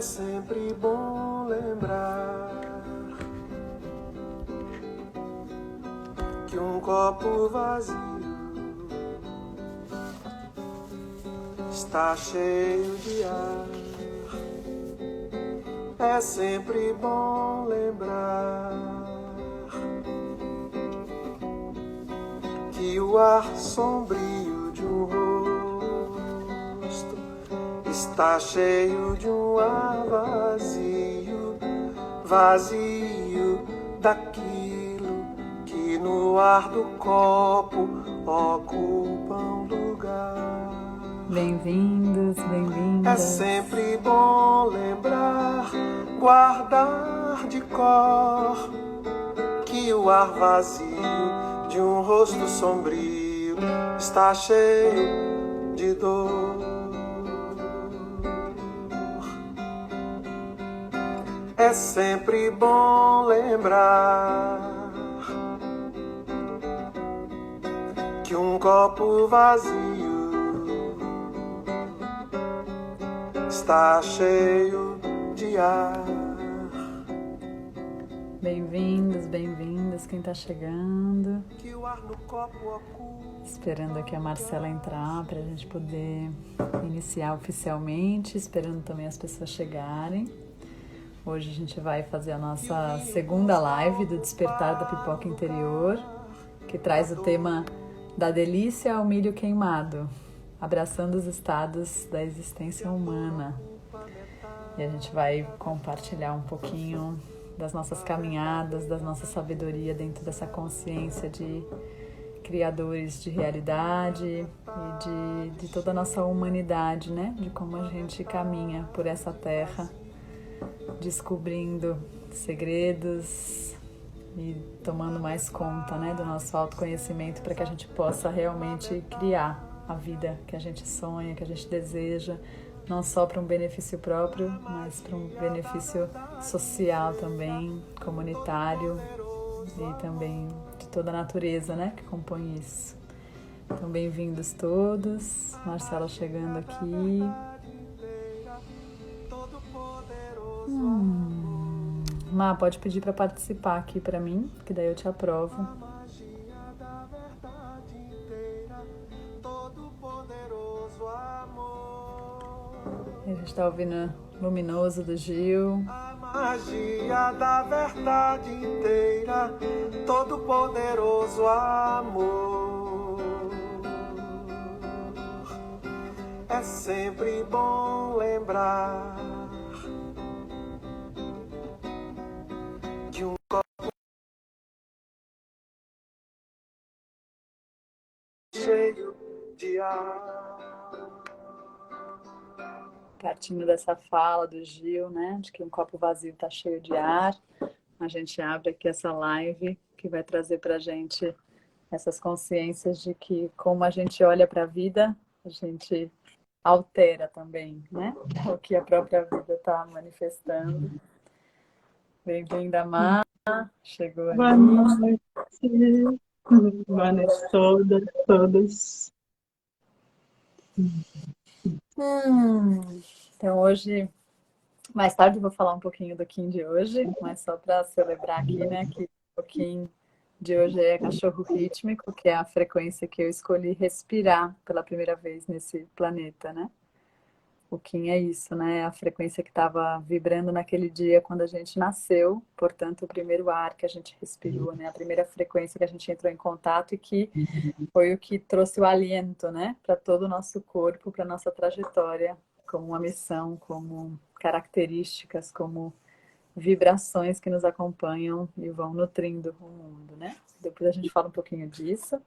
sempre bom lembrar que um copo vazio está cheio de ar. É sempre bom lembrar que o ar sombrio de um rosto está cheio de um ar vazio, vazio daquilo que no ar do copo ocupa um lugar. Bem-vindos, bem-vindas. É sempre bom lembrar, guardar de cor que o ar vazio de um rosto sombrio está cheio de dor. É sempre bom lembrar que um copo vazio está cheio de ar. Bem-vindos, bem-vindas, quem tá chegando. Que o ar no copo oculta. Esperando aqui a Marcela entrar para a gente poder iniciar oficialmente, esperando também as pessoas chegarem. Hoje a gente vai fazer a nossa segunda live do Despertar da Pipoca Interior, que traz o tema da delícia ao milho queimado, abraçando os estados da existência humana. E a gente vai compartilhar um pouquinho das nossas caminhadas, da nossa sabedoria dentro dessa consciência de criadores de realidade e de toda a nossa humanidade, né? De como a gente caminha por essa terra, descobrindo segredos e tomando mais conta, né, do nosso autoconhecimento para que a gente possa realmente criar a vida que a gente sonha, que a gente deseja, não só para um benefício próprio, mas para um benefício social também, comunitário e também de toda a natureza, né, que compõe isso. Então, bem-vindos todos. Marcela chegando aqui. Má, pode pedir para participar aqui para mim, que daí eu te aprovo. A gente está ouvindo Luminoso do Gil. A magia da verdade inteira, todo poderoso amor. É sempre bom lembrar que um copo cheio de ar. Partindo dessa fala do Gil, né, de que um copo vazio está cheio de ar, a gente abre aqui essa live que vai trazer para a gente essas consciências de que como a gente olha para a vida, a gente altera também, né, o que a própria vida está manifestando. Bem-vinda, Má, chegou ali. Boa noite, boa noite todos. Então hoje, mais tarde eu vou falar um pouquinho do Kim de hoje, mas só para celebrar aqui, né, que o Kim de hoje é cachorro rítmico, que é a frequência que eu escolhi respirar pela primeira vez nesse planeta, né? O Kim é isso, né? A frequência que estava vibrando naquele dia quando a gente nasceu, portanto, o primeiro ar que a gente respirou, né? A primeira frequência que a gente entrou em contato e que foi o que trouxe o aliento, né? Para todo o nosso corpo, para nossa trajetória, como uma missão, como características, como vibrações que nos acompanham e vão nutrindo o mundo, né? Depois a gente fala um pouquinho disso.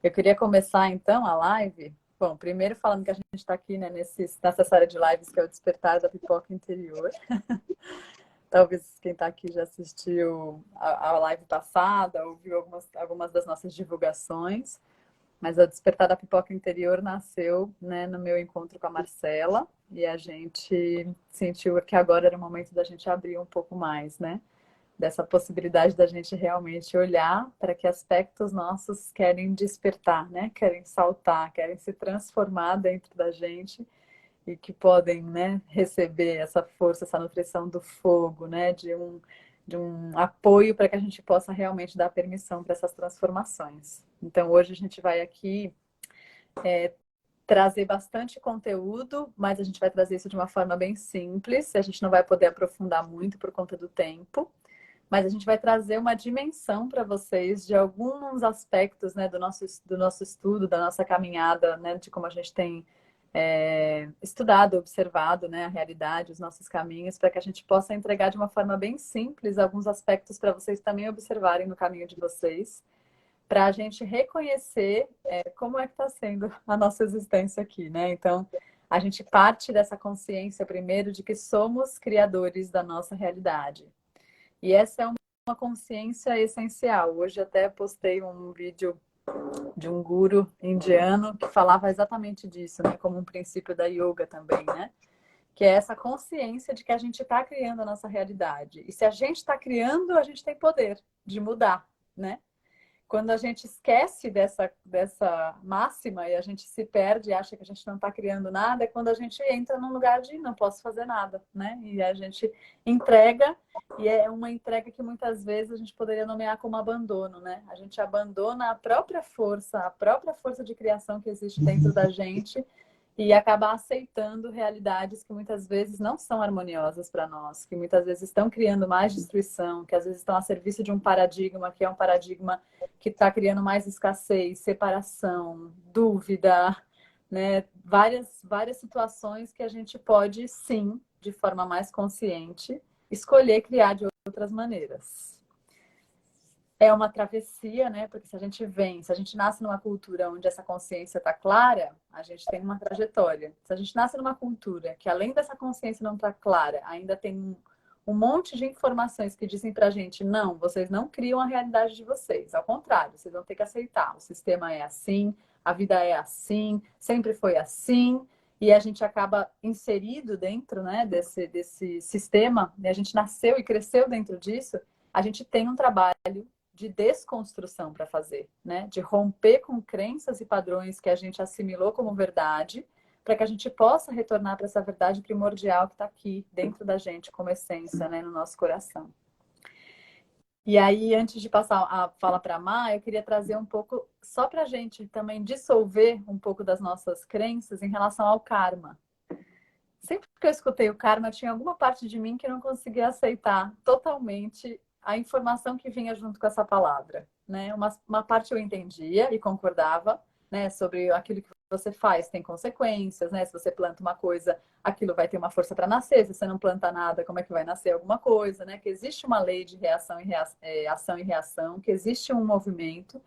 Eu queria começar, então, a live. Bom, primeiro falando que a gente está aqui, né, nessa série de lives que é o Despertar da Pipoca Interior. Talvez quem está aqui já assistiu a live passada, ouviu algumas das nossas divulgações. Mas o Despertar da Pipoca Interior nasceu, né, no meu encontro com a Marcela. E a gente sentiu que agora era o momento da gente abrir um pouco mais, né? Dessa possibilidade da gente realmente olhar para que aspectos nossos querem despertar, né? Querem saltar, querem se transformar dentro da gente e que podem, né, receber essa força, essa nutrição do fogo, né, de um apoio para que a gente possa realmente dar permissão para essas transformações. Então, hoje a gente vai aqui trazer bastante conteúdo, mas a gente vai trazer isso de uma forma bem simples. A gente não vai poder aprofundar muito por conta do tempo, mas a gente vai trazer uma dimensão para vocês de alguns aspectos, né, do nosso estudo, da nossa caminhada, né, de como a gente tem estudado, observado, né, a realidade, os nossos caminhos, para que a gente possa entregar de uma forma bem simples alguns aspectos para vocês também observarem no caminho de vocês, para a gente reconhecer como é que está sendo a nossa existência aqui, né? Então, a gente parte dessa consciência primeiro de que somos criadores da nossa realidade. E essa é uma consciência essencial. Hoje até postei um vídeo de um guru indiano que falava exatamente disso, né? Como um princípio da yoga também, né? Que é essa consciência de que a gente está criando a nossa realidade. E se a gente está criando, a gente tem poder de mudar, né? Quando a gente esquece dessa máxima e a gente se perde e acha que a gente não está criando nada, é quando a gente entra num lugar de não posso fazer nada, né? E a gente entrega, e é uma entrega que muitas vezes a gente poderia nomear como abandono, né? A gente abandona a própria força de criação que existe dentro da gente e acaba aceitando realidades que muitas vezes não são harmoniosas para nós, que muitas vezes estão criando mais destruição, que às vezes estão a serviço de um paradigma que é um paradigma que está criando mais escassez, separação, dúvida, né? Várias situações que a gente pode, sim, de forma mais consciente, escolher criar de outras maneiras. É uma travessia, né? Porque se a gente nasce numa cultura onde essa consciência está clara, a gente tem uma trajetória. Se a gente nasce numa cultura que, além dessa consciência não estar clara, ainda tem um monte de informações que dizem pra gente, não, vocês não criam a realidade de vocês. Ao contrário, vocês vão ter que aceitar. O sistema é assim, a vida é assim, sempre foi assim. E a gente acaba inserido dentro, né, desse sistema, e a gente nasceu e cresceu dentro disso, a gente tem um trabalho de desconstrução para fazer, né? De romper com crenças e padrões que a gente assimilou como verdade, para que a gente possa retornar para essa verdade primordial que está aqui dentro da gente como essência, né? No nosso coração. E aí, antes de passar a fala para a Má, eu queria trazer um pouco, só para a gente também dissolver um pouco das nossas crenças em relação ao karma. Sempre que eu escutei o karma, tinha alguma parte de mim que não conseguia aceitar totalmente a informação que vinha junto com essa palavra, né? Uma parte eu entendia e concordava, né? Sobre aquilo que você faz tem consequências, né? Se você planta uma coisa, aquilo vai ter uma força para nascer. Se você não planta nada, como é que vai nascer alguma coisa, né? Que existe uma lei de ação e reação, que existe um movimento.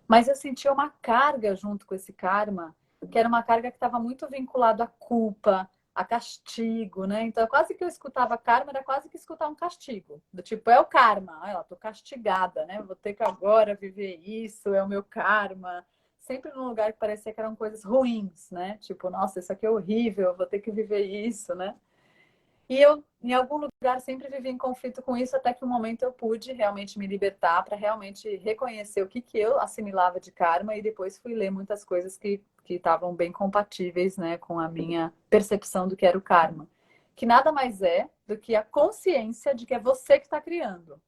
Mas eu sentia uma carga junto com esse karma, que era uma carga que estava muito vinculada à culpa, a castigo, né? Então, quase que eu escutava karma, era quase que escutar um castigo. Do tipo, é o karma. Olha lá, tô castigada, né? Vou ter que agora viver isso, é o meu karma. Sempre num lugar que parecia que eram coisas ruins, né? Tipo, nossa, isso aqui é horrível, eu vou ter que viver isso, né? E eu, em algum lugar, sempre vivi em conflito com isso, até que um momento eu pude realmente me libertar para realmente reconhecer o que eu assimilava de karma e depois fui ler muitas coisas que estavam bem compatíveis, né, com a minha percepção do que era o karma. Que nada mais é do que a consciência de que é você que está criando.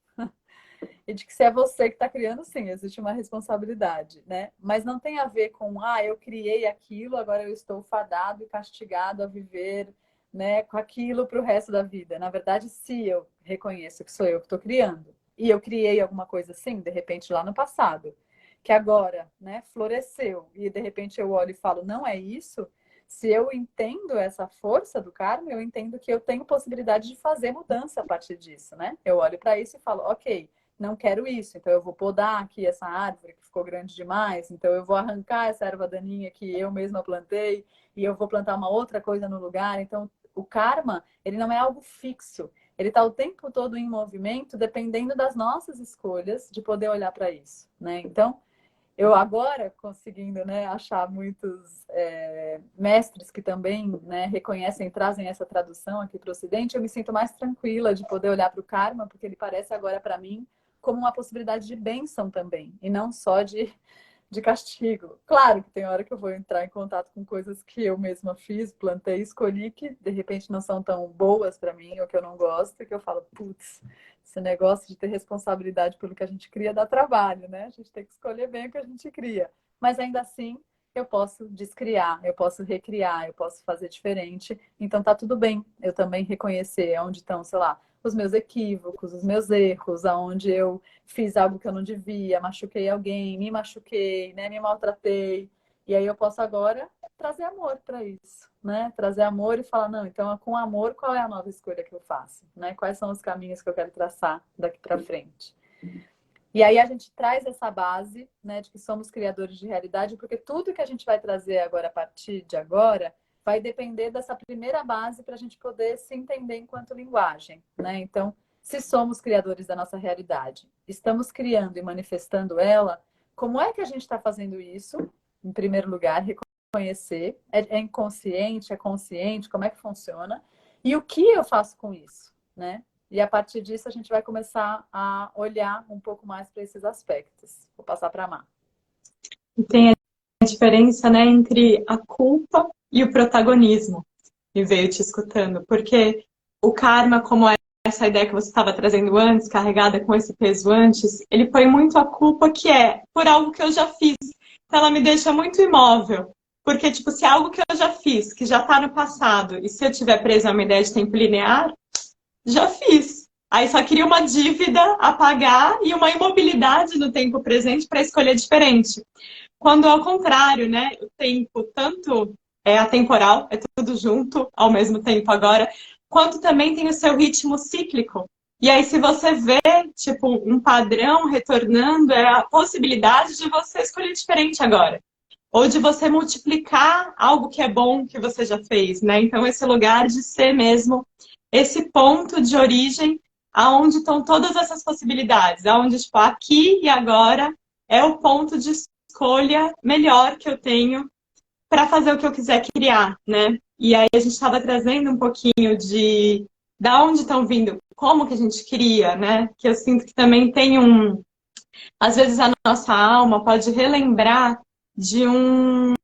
E de que se é você que está criando, sim, existe uma responsabilidade, né? Mas não tem a ver com, eu criei aquilo, agora eu estou fadado e castigado a viver, né, com aquilo para o resto da vida. Na verdade, se eu reconheço que sou eu que estou criando, e eu criei alguma coisa assim, de repente lá no passado, que agora, né, floresceu, e de repente eu olho e falo, não é isso. Se eu entendo essa força do karma, eu entendo que eu tenho possibilidade de fazer mudança a partir disso, né? Eu olho para isso e falo, ok, não quero isso, então eu vou podar aqui essa árvore que ficou grande demais, então eu vou arrancar essa erva daninha que eu mesma plantei e eu vou plantar uma outra coisa no lugar. Então, o karma, ele não é algo fixo, ele está o tempo todo em movimento, dependendo das nossas escolhas de poder olhar para isso, né? Então, eu agora conseguindo, né, achar muitos mestres que também, né, reconhecem, trazem essa tradução aqui para o Ocidente, eu me sinto mais tranquila de poder olhar para o karma, porque ele parece agora para mim como uma possibilidade de bênção também, e não só de de castigo. Claro que tem hora que eu vou entrar em contato com coisas que eu mesma fiz, plantei, escolhi, que de repente não são tão boas para mim, ou que eu não gosto, que eu falo, putz, esse negócio de ter responsabilidade pelo que a gente cria dá trabalho, né? A gente tem que escolher bem o que a gente cria. Mas ainda assim, eu posso descriar, eu posso recriar, eu posso fazer diferente. Então tá tudo bem eu também reconhecer onde estão, sei lá, os meus equívocos, os meus erros, aonde eu fiz algo que eu não devia, machuquei alguém, me machuquei, né, me maltratei. E aí eu posso agora trazer amor para isso, né? Trazer amor e falar, não, então com amor, qual é a nova escolha que eu faço, né? Quais são os caminhos que eu quero traçar daqui para frente? E aí a gente traz essa base, né, de que somos criadores de realidade, porque tudo que a gente vai trazer agora, a partir de agora, vai depender dessa primeira base para a gente poder se entender enquanto linguagem, né? Então, se somos criadores da nossa realidade, estamos criando e manifestando ela, como é que a gente está fazendo isso? Em primeiro lugar, reconhecer, é inconsciente, é consciente, como é que funciona? E o que eu faço com isso, né? E a partir disso a gente vai começar a olhar um pouco mais para esses aspectos. Vou passar para a Má. E tem a diferença, né, entre a culpa e o protagonismo. E veio te escutando. Porque o karma, como é essa ideia que você estava trazendo antes, carregada com esse peso antes, ele põe muito a culpa que é por algo que eu já fiz. Então ela me deixa muito imóvel. Porque, tipo, se é algo que eu já fiz, que já está no passado, e se eu tiver presa a uma ideia de tempo linear, já fiz. Aí só queria uma dívida a pagar e uma imobilidade no tempo presente para escolher diferente. Quando ao contrário, né? O tempo tanto é atemporal, é tudo junto ao mesmo tempo agora, quanto também tem o seu ritmo cíclico. E aí, se você vê, tipo, um padrão retornando, é a possibilidade de você escolher diferente agora. Ou de você multiplicar algo que é bom que você já fez, né? Então, esse lugar de ser mesmo esse ponto de origem aonde estão todas essas possibilidades, aonde, tipo, aqui e agora é o ponto de escolha melhor que eu tenho para fazer o que eu quiser criar, né? E aí a gente estava trazendo um pouquinho de da onde estão vindo, como que a gente cria, né? Que eu sinto que também tem às vezes a nossa alma pode relembrar de um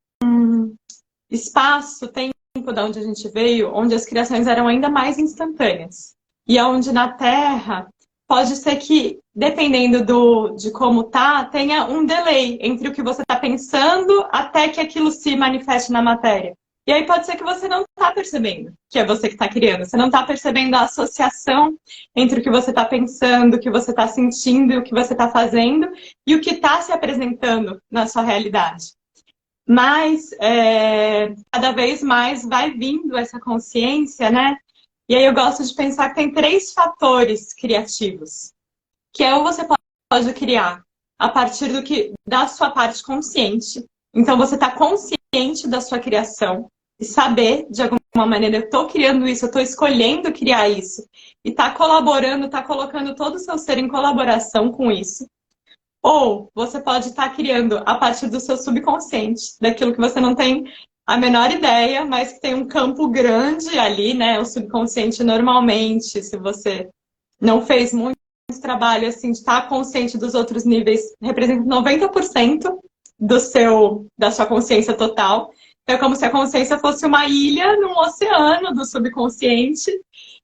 espaço, tempo de onde a gente veio, onde as criações eram ainda mais instantâneas. E onde na Terra pode ser que, dependendo de como tá, tenha um delay entre o que você está pensando até que aquilo se manifeste na matéria. E aí pode ser que você não está percebendo que é você que está criando. Você não está percebendo a associação entre o que você está pensando, o que você está sentindo e o que você está fazendo e o que está se apresentando na sua realidade. Mas cada vez mais vai vindo essa consciência, né? E aí eu gosto de pensar que tem 3 fatores criativos. Que é ou você pode criar a partir da sua parte consciente. Então você está consciente da sua criação e saber, de alguma maneira, eu estou criando isso, eu estou escolhendo criar isso. E está colaborando, está colocando todo o seu ser em colaboração com isso. Ou você pode estar criando a partir do seu subconsciente, daquilo que você não tem a menor ideia, mas que tem um campo grande ali, né? O subconsciente normalmente, se você não fez muito trabalho assim, de estar consciente dos outros níveis, representa 90% da sua consciência total. Então, é como se a consciência fosse uma ilha num oceano do subconsciente.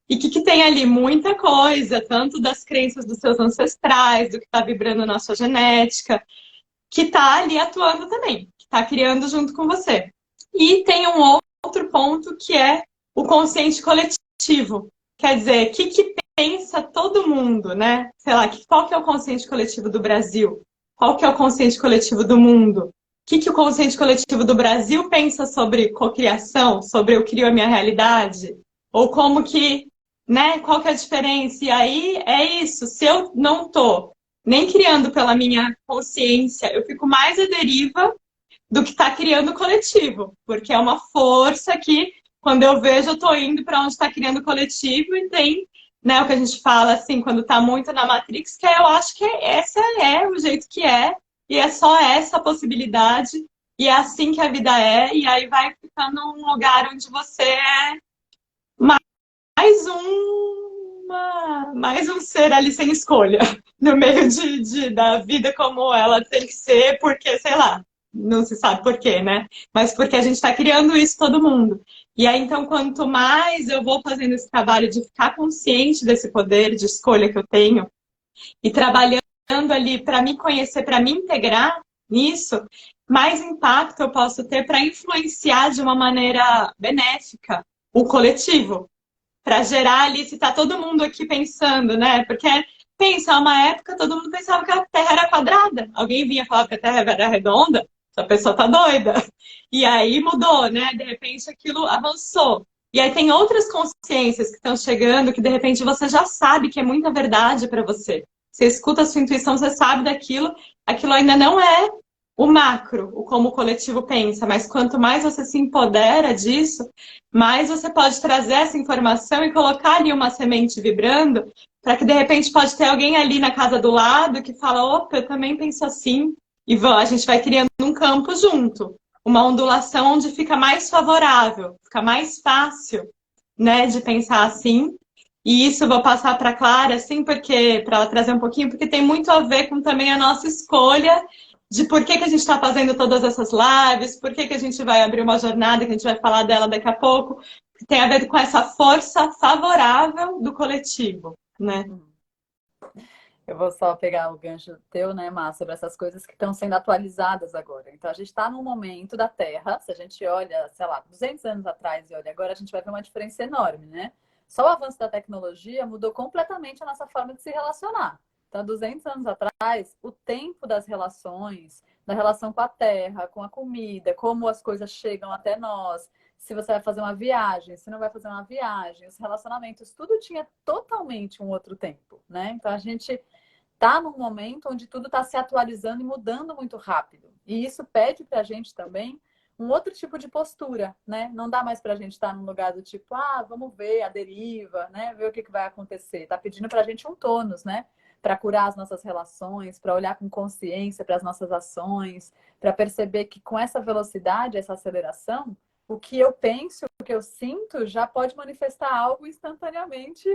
E que tem ali muita coisa, tanto das crenças dos seus ancestrais, do que está vibrando na sua genética, que está ali atuando também, que está criando junto com você. E tem um outro ponto que é o consciente coletivo. Quer dizer, o que pensa todo mundo, né? Sei lá, qual que é o consciente coletivo do Brasil? Qual que é o consciente coletivo do mundo? O que o consciente coletivo do Brasil pensa sobre cocriação, sobre eu crio a minha realidade? Ou como que, né? Qual que é a diferença? E aí é isso, se eu não tô nem criando pela minha consciência, eu fico mais à deriva do que está criando o coletivo, porque é uma força que, quando eu vejo, eu estou indo para onde está criando o coletivo e tem, né, o que a gente fala assim, quando está muito na Matrix, que eu acho que essa é o jeito que é, e é só essa possibilidade, e é assim que a vida é, e aí vai ficando um lugar onde você é mais mais um ser ali sem escolha, no meio da vida como ela tem que ser, porque, sei lá, não se sabe por quê, né? Mas porque a gente está criando isso todo mundo. E aí, então, quanto mais eu vou fazendo esse trabalho de ficar consciente desse poder de escolha que eu tenho e trabalhando ali para me conhecer, para me integrar nisso, mais impacto eu posso ter para influenciar de uma maneira benéfica o coletivo. Para gerar ali, se está todo mundo aqui pensando, né? Porque, pensa, uma época todo mundo pensava que a Terra era quadrada. Alguém vinha falar que a Terra era redonda, essa pessoa tá doida. E aí mudou, né? De repente aquilo avançou. E aí tem outras consciências que estão chegando que de repente você já sabe que é muita verdade para você. Você escuta a sua intuição, você sabe daquilo, aquilo ainda não é o macro, o como o coletivo pensa, mas quanto mais você se empodera disso, mais você pode trazer essa informação e colocar ali uma semente vibrando, para que de repente pode ter alguém ali na casa do lado que fala, opa, eu também penso assim, e a gente vai criando um campo junto, uma ondulação onde fica mais favorável, fica mais fácil, né, de pensar assim. E isso eu vou passar para a Clara, assim, porque para ela trazer um pouquinho, porque tem muito a ver com também a nossa escolha de por que a gente está fazendo todas essas lives, por que a gente vai abrir uma jornada, que a gente vai falar dela daqui a pouco, que tem a ver com essa força favorável do coletivo, né? Eu vou só pegar o gancho teu, né, Má, sobre essas coisas que estão sendo atualizadas agora. Então, a gente está num momento da Terra, se a gente olha, sei lá, 200 anos atrás e olha agora, a gente vai ver uma diferença enorme, né? Só o avanço da tecnologia mudou completamente a nossa forma de se relacionar. Então, 200 anos atrás, o tempo das relações, da relação com a terra, com a comida, como as coisas chegam até nós, se você vai fazer uma viagem, se não vai fazer uma viagem, os relacionamentos, tudo tinha totalmente um outro tempo, né? Então, a gente está num momento onde tudo está se atualizando e mudando muito rápido. E isso pede para a gente também um outro tipo de postura, né? Não dá mais para a gente estar num lugar do tipo, vamos ver a deriva, né? Ver o que vai acontecer. Está pedindo para a gente um tônus, né? Para curar as nossas relações, para olhar com consciência para as nossas ações, para perceber que com essa velocidade, essa aceleração, o que eu penso, o que eu sinto, já pode manifestar algo instantaneamente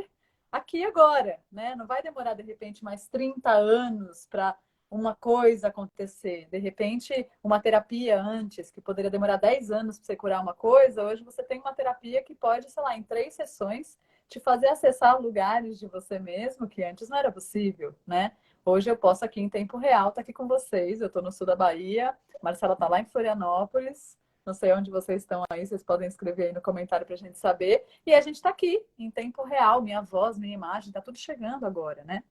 aqui e agora, né? Não vai demorar, de repente, mais 30 anos para uma coisa acontecer. De repente, uma terapia antes, que poderia demorar 10 anos para você curar uma coisa, hoje você tem uma terapia que pode, sei lá, em 3 sessões, te fazer acessar lugares de você mesmo que antes não era possível, né? Hoje eu posso aqui em tempo real estar aqui com vocês. Eu estou no sul da Bahia, Marcela está lá em Florianópolis. Não sei onde vocês estão aí, vocês podem escrever aí no comentário para a gente saber. E a gente está aqui, em tempo real, minha voz, minha imagem, está tudo chegando agora, né?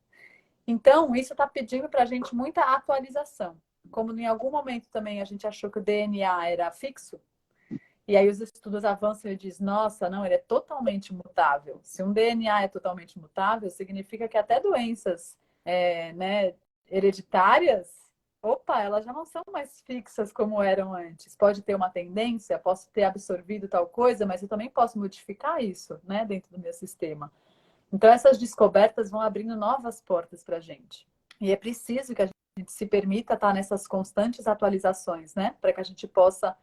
Então, isso está pedindo para a gente muita atualização. Como em algum momento também a gente achou que o DNA era fixo, e aí os estudos avançam e dizem, nossa, não, ele é totalmente mutável. Se um DNA é totalmente mutável, significa que até doenças né, hereditárias, opa, elas já não são mais fixas como eram antes. Pode ter uma tendência, posso ter absorvido tal coisa, mas eu também posso modificar isso, né, dentro do meu sistema. Então, essas descobertas vão abrindo novas portas para a gente. E é preciso que a gente se permita estar nessas constantes atualizações, né, para que a gente possa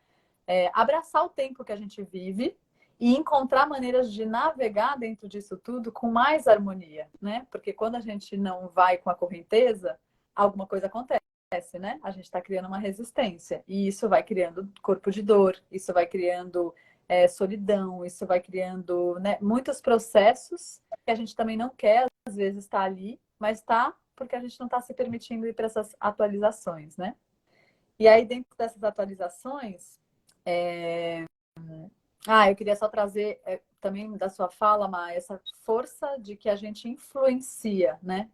abraçar o tempo que a gente vive e encontrar maneiras de navegar dentro disso tudo com mais harmonia, né? Porque quando a gente não vai com a correnteza, alguma coisa acontece, né? A gente está criando uma resistência e isso vai criando corpo de dor, isso vai criando solidão, isso vai criando, né, muitos processos que a gente também não quer, às vezes, estar ali, mas está porque a gente não está se permitindo ir para essas atualizações, né? E aí, dentro dessas atualizações, eu queria só trazer também da sua fala, Ma, essa força de que a gente influencia, né?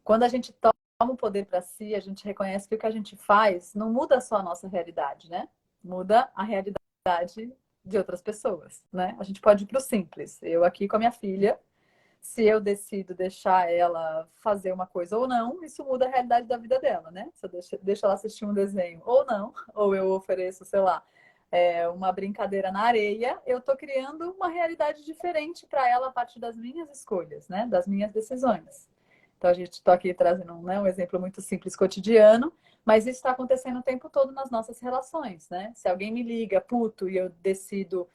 Quando a gente toma o poder para si, a gente reconhece que o que a gente faz não muda só a nossa realidade, né? Muda a realidade de outras pessoas, né? A gente pode ir para o simples. Eu aqui com a minha filha, se eu decido deixar ela fazer uma coisa ou não, isso muda a realidade da vida dela, né? Se eu deixo ela assistir um desenho ou não, ou eu ofereço, sei lá, uma brincadeira na areia, eu estou criando uma realidade diferente para ela a partir das minhas escolhas, né? Das minhas decisões. Então, a gente está aqui trazendo um exemplo muito simples, cotidiano, mas isso está acontecendo o tempo todo nas nossas relações, né? Se alguém me liga, puto, e eu decido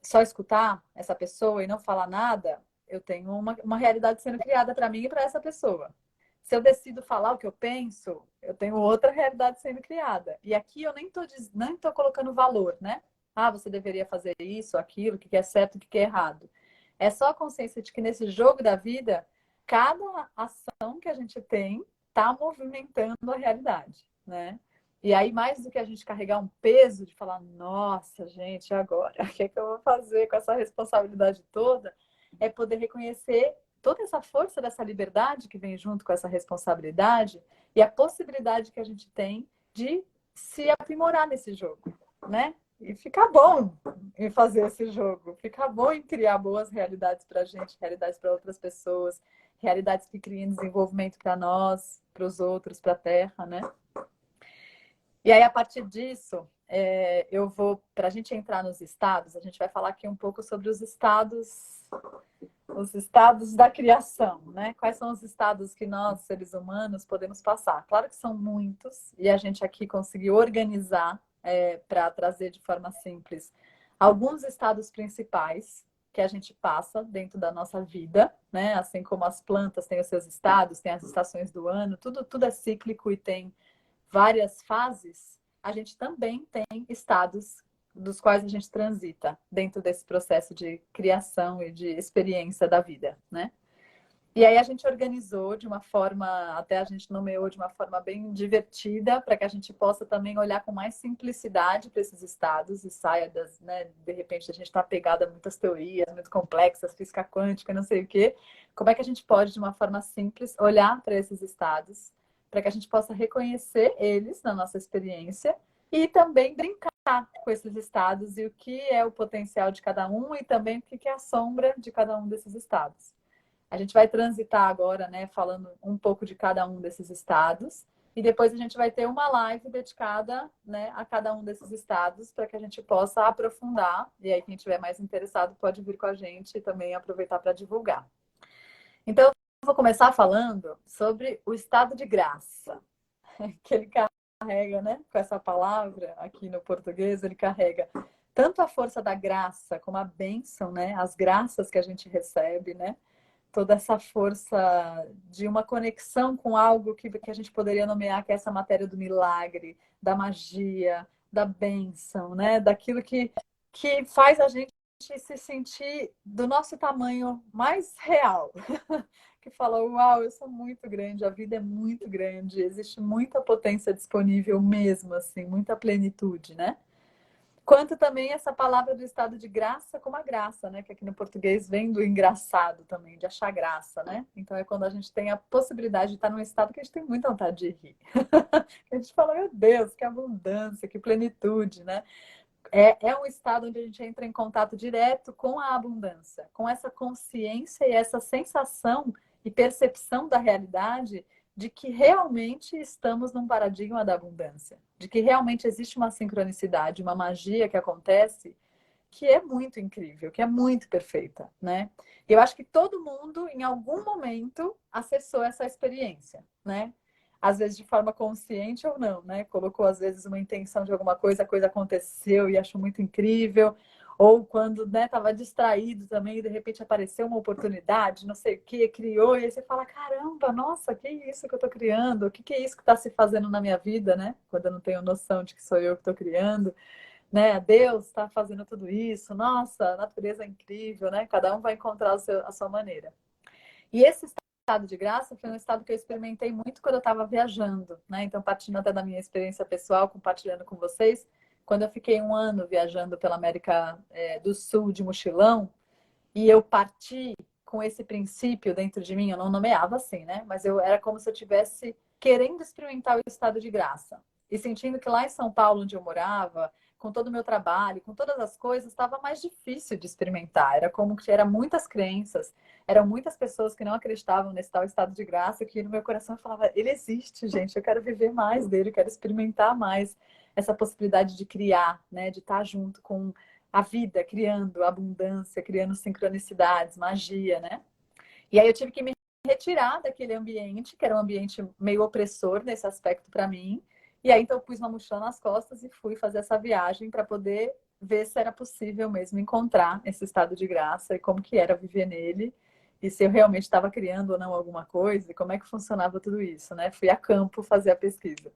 só escutar essa pessoa e não falar nada, eu tenho uma realidade sendo criada para mim e para essa pessoa. Se eu decido falar o que eu penso, eu tenho outra realidade sendo criada. E aqui eu nem tô colocando valor, né? Ah, você deveria fazer isso, aquilo, o que é certo, o que é errado. É só a consciência de que nesse jogo da vida, cada ação que a gente tem está movimentando a realidade, né? E aí, mais do que a gente carregar um peso de falar, nossa, gente, agora, o que é que eu vou fazer com essa responsabilidade toda? É poder reconhecer toda essa força dessa liberdade que vem junto com essa responsabilidade e a possibilidade que a gente tem de se aprimorar nesse jogo, né? E ficar bom em fazer esse jogo, ficar bom em criar boas realidades para a gente, realidades para outras pessoas, realidades que criem desenvolvimento para nós, para os outros, para a Terra, né? E aí, a partir disso, eu vou, para a gente entrar nos estados, a gente vai falar aqui um pouco sobre os estados da criação, né? Quais são os estados que nós, seres humanos, podemos passar? Claro que são muitos, e a gente aqui conseguiu organizar para trazer de forma simples alguns estados principais que a gente passa dentro da nossa vida, né? Assim como as plantas têm os seus estados, têm as estações do ano, tudo é cíclico e tem várias fases, a gente também tem estados dos quais a gente transita dentro desse processo de criação e de experiência da vida, né? E aí a gente organizou de uma forma, até a gente nomeou de uma forma bem divertida, para que a gente possa também olhar com mais simplicidade para esses estados e saia das, né, de repente a gente está apegado a muitas teorias muito complexas, física quântica, não sei o quê. Como é que a gente pode, de uma forma simples, olhar para esses estados, para que a gente possa reconhecer eles na nossa experiência e também brincar com esses estados e o que é o potencial de cada um e também o que é a sombra de cada um desses estados. A gente vai transitar agora, né, falando um pouco de cada um desses estados e depois a gente vai ter uma live dedicada, né, a cada um desses estados para que a gente possa aprofundar e aí quem estiver mais interessado pode vir com a gente e também aproveitar para divulgar. Então, eu vou começar falando sobre o estado de graça, que ele carrega, né, com essa palavra aqui no português, ele carrega tanto a força da graça como a bênção, né, as graças que a gente recebe, né, toda essa força de uma conexão com algo que a gente poderia nomear que é essa matéria do milagre, da magia, da bênção, né, daquilo que faz a gente se sentir do nosso tamanho mais real. Que fala, uau, eu sou muito grande, a vida é muito grande, existe muita potência disponível mesmo, assim, muita plenitude, né? Quanto também essa palavra do estado de graça como a graça, né? Que aqui no português vem do engraçado também, de achar graça, né? Então é quando a gente tem a possibilidade de estar num estado que a gente tem muita vontade de rir. A gente fala, meu Deus, que abundância, que plenitude, né? É um estado onde a gente entra em contato direto com a abundância, com essa consciência e essa sensação e percepção da realidade de que realmente estamos num paradigma da abundância, de que realmente existe uma sincronicidade, uma magia que acontece que é muito incrível, que é muito perfeita, né? Eu acho que todo mundo, em algum momento, acessou essa experiência, né? Às vezes de forma consciente ou não, né? Colocou, às vezes, uma intenção de alguma coisa, a coisa aconteceu e achou muito incrível. Ou quando, né, estava distraído também, e de repente apareceu uma oportunidade, não sei o que, criou, e aí você fala, caramba, nossa, que é isso que eu estou criando? O que é isso que está se fazendo na minha vida, né? Quando eu não tenho noção de que sou eu que estou criando, né? Deus está fazendo tudo isso, nossa, a natureza é incrível, né? Cada um vai encontrar a sua maneira. E esse estado de graça foi um estado que eu experimentei muito quando eu estava viajando, né? Então, partindo até da minha experiência pessoal, compartilhando com vocês, quando eu fiquei um ano viajando pela América do Sul de mochilão, e eu parti com esse princípio dentro de mim, eu não nomeava assim, né? Mas era como se eu estivesse querendo experimentar o estado de graça. E sentindo que lá em São Paulo, onde eu morava, com todo o meu trabalho, com todas as coisas, estava mais difícil de experimentar. Era como que eram muitas crenças, eram muitas pessoas que não acreditavam nesse tal estado de graça, que no meu coração eu falava, ele existe, gente, eu quero viver mais dele, eu quero experimentar mais essa possibilidade de criar, né? De estar junto com a vida, criando abundância, criando sincronicidades, magia, né? E aí eu tive que me retirar daquele ambiente, que era um ambiente meio opressor nesse aspecto para mim. E aí então eu pus uma mochila nas costas e fui fazer essa viagem para poder ver se era possível mesmo encontrar esse estado de graça e como que era viver nele e se eu realmente estava criando ou não alguma coisa, e como é que funcionava tudo isso, né? Fui a campo fazer a pesquisa.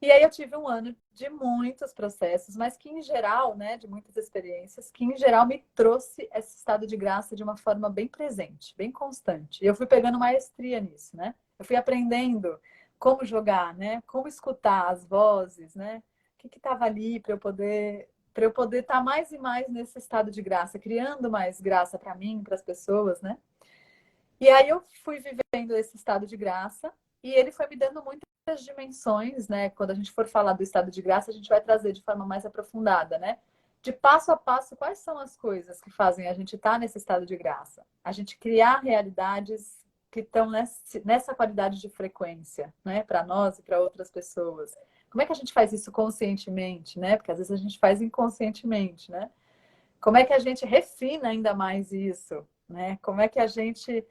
E aí eu tive um ano de muitos processos, mas que em geral, né, de muitas experiências, que em geral me trouxe esse estado de graça de uma forma bem presente, bem constante. E eu fui pegando maestria nisso, né? Eu fui aprendendo como jogar, né? Como escutar as vozes, né? O que estava ali para eu poder estar mais e mais nesse estado de graça, criando mais graça para mim, para as pessoas, né? E aí eu fui vivendo esse estado de graça e ele foi me dando muitas dimensões, né? Quando a gente for falar do estado de graça, a gente vai trazer de forma mais aprofundada, né? De passo a passo, quais são as coisas que fazem a gente estar nesse estado de graça? A gente criar realidades que estão nessa qualidade de frequência, né? Para nós e para outras pessoas. Como é que a gente faz isso conscientemente, né? Porque às vezes a gente faz inconscientemente, né? Como é que a gente refina ainda mais isso, né? Como é que a gente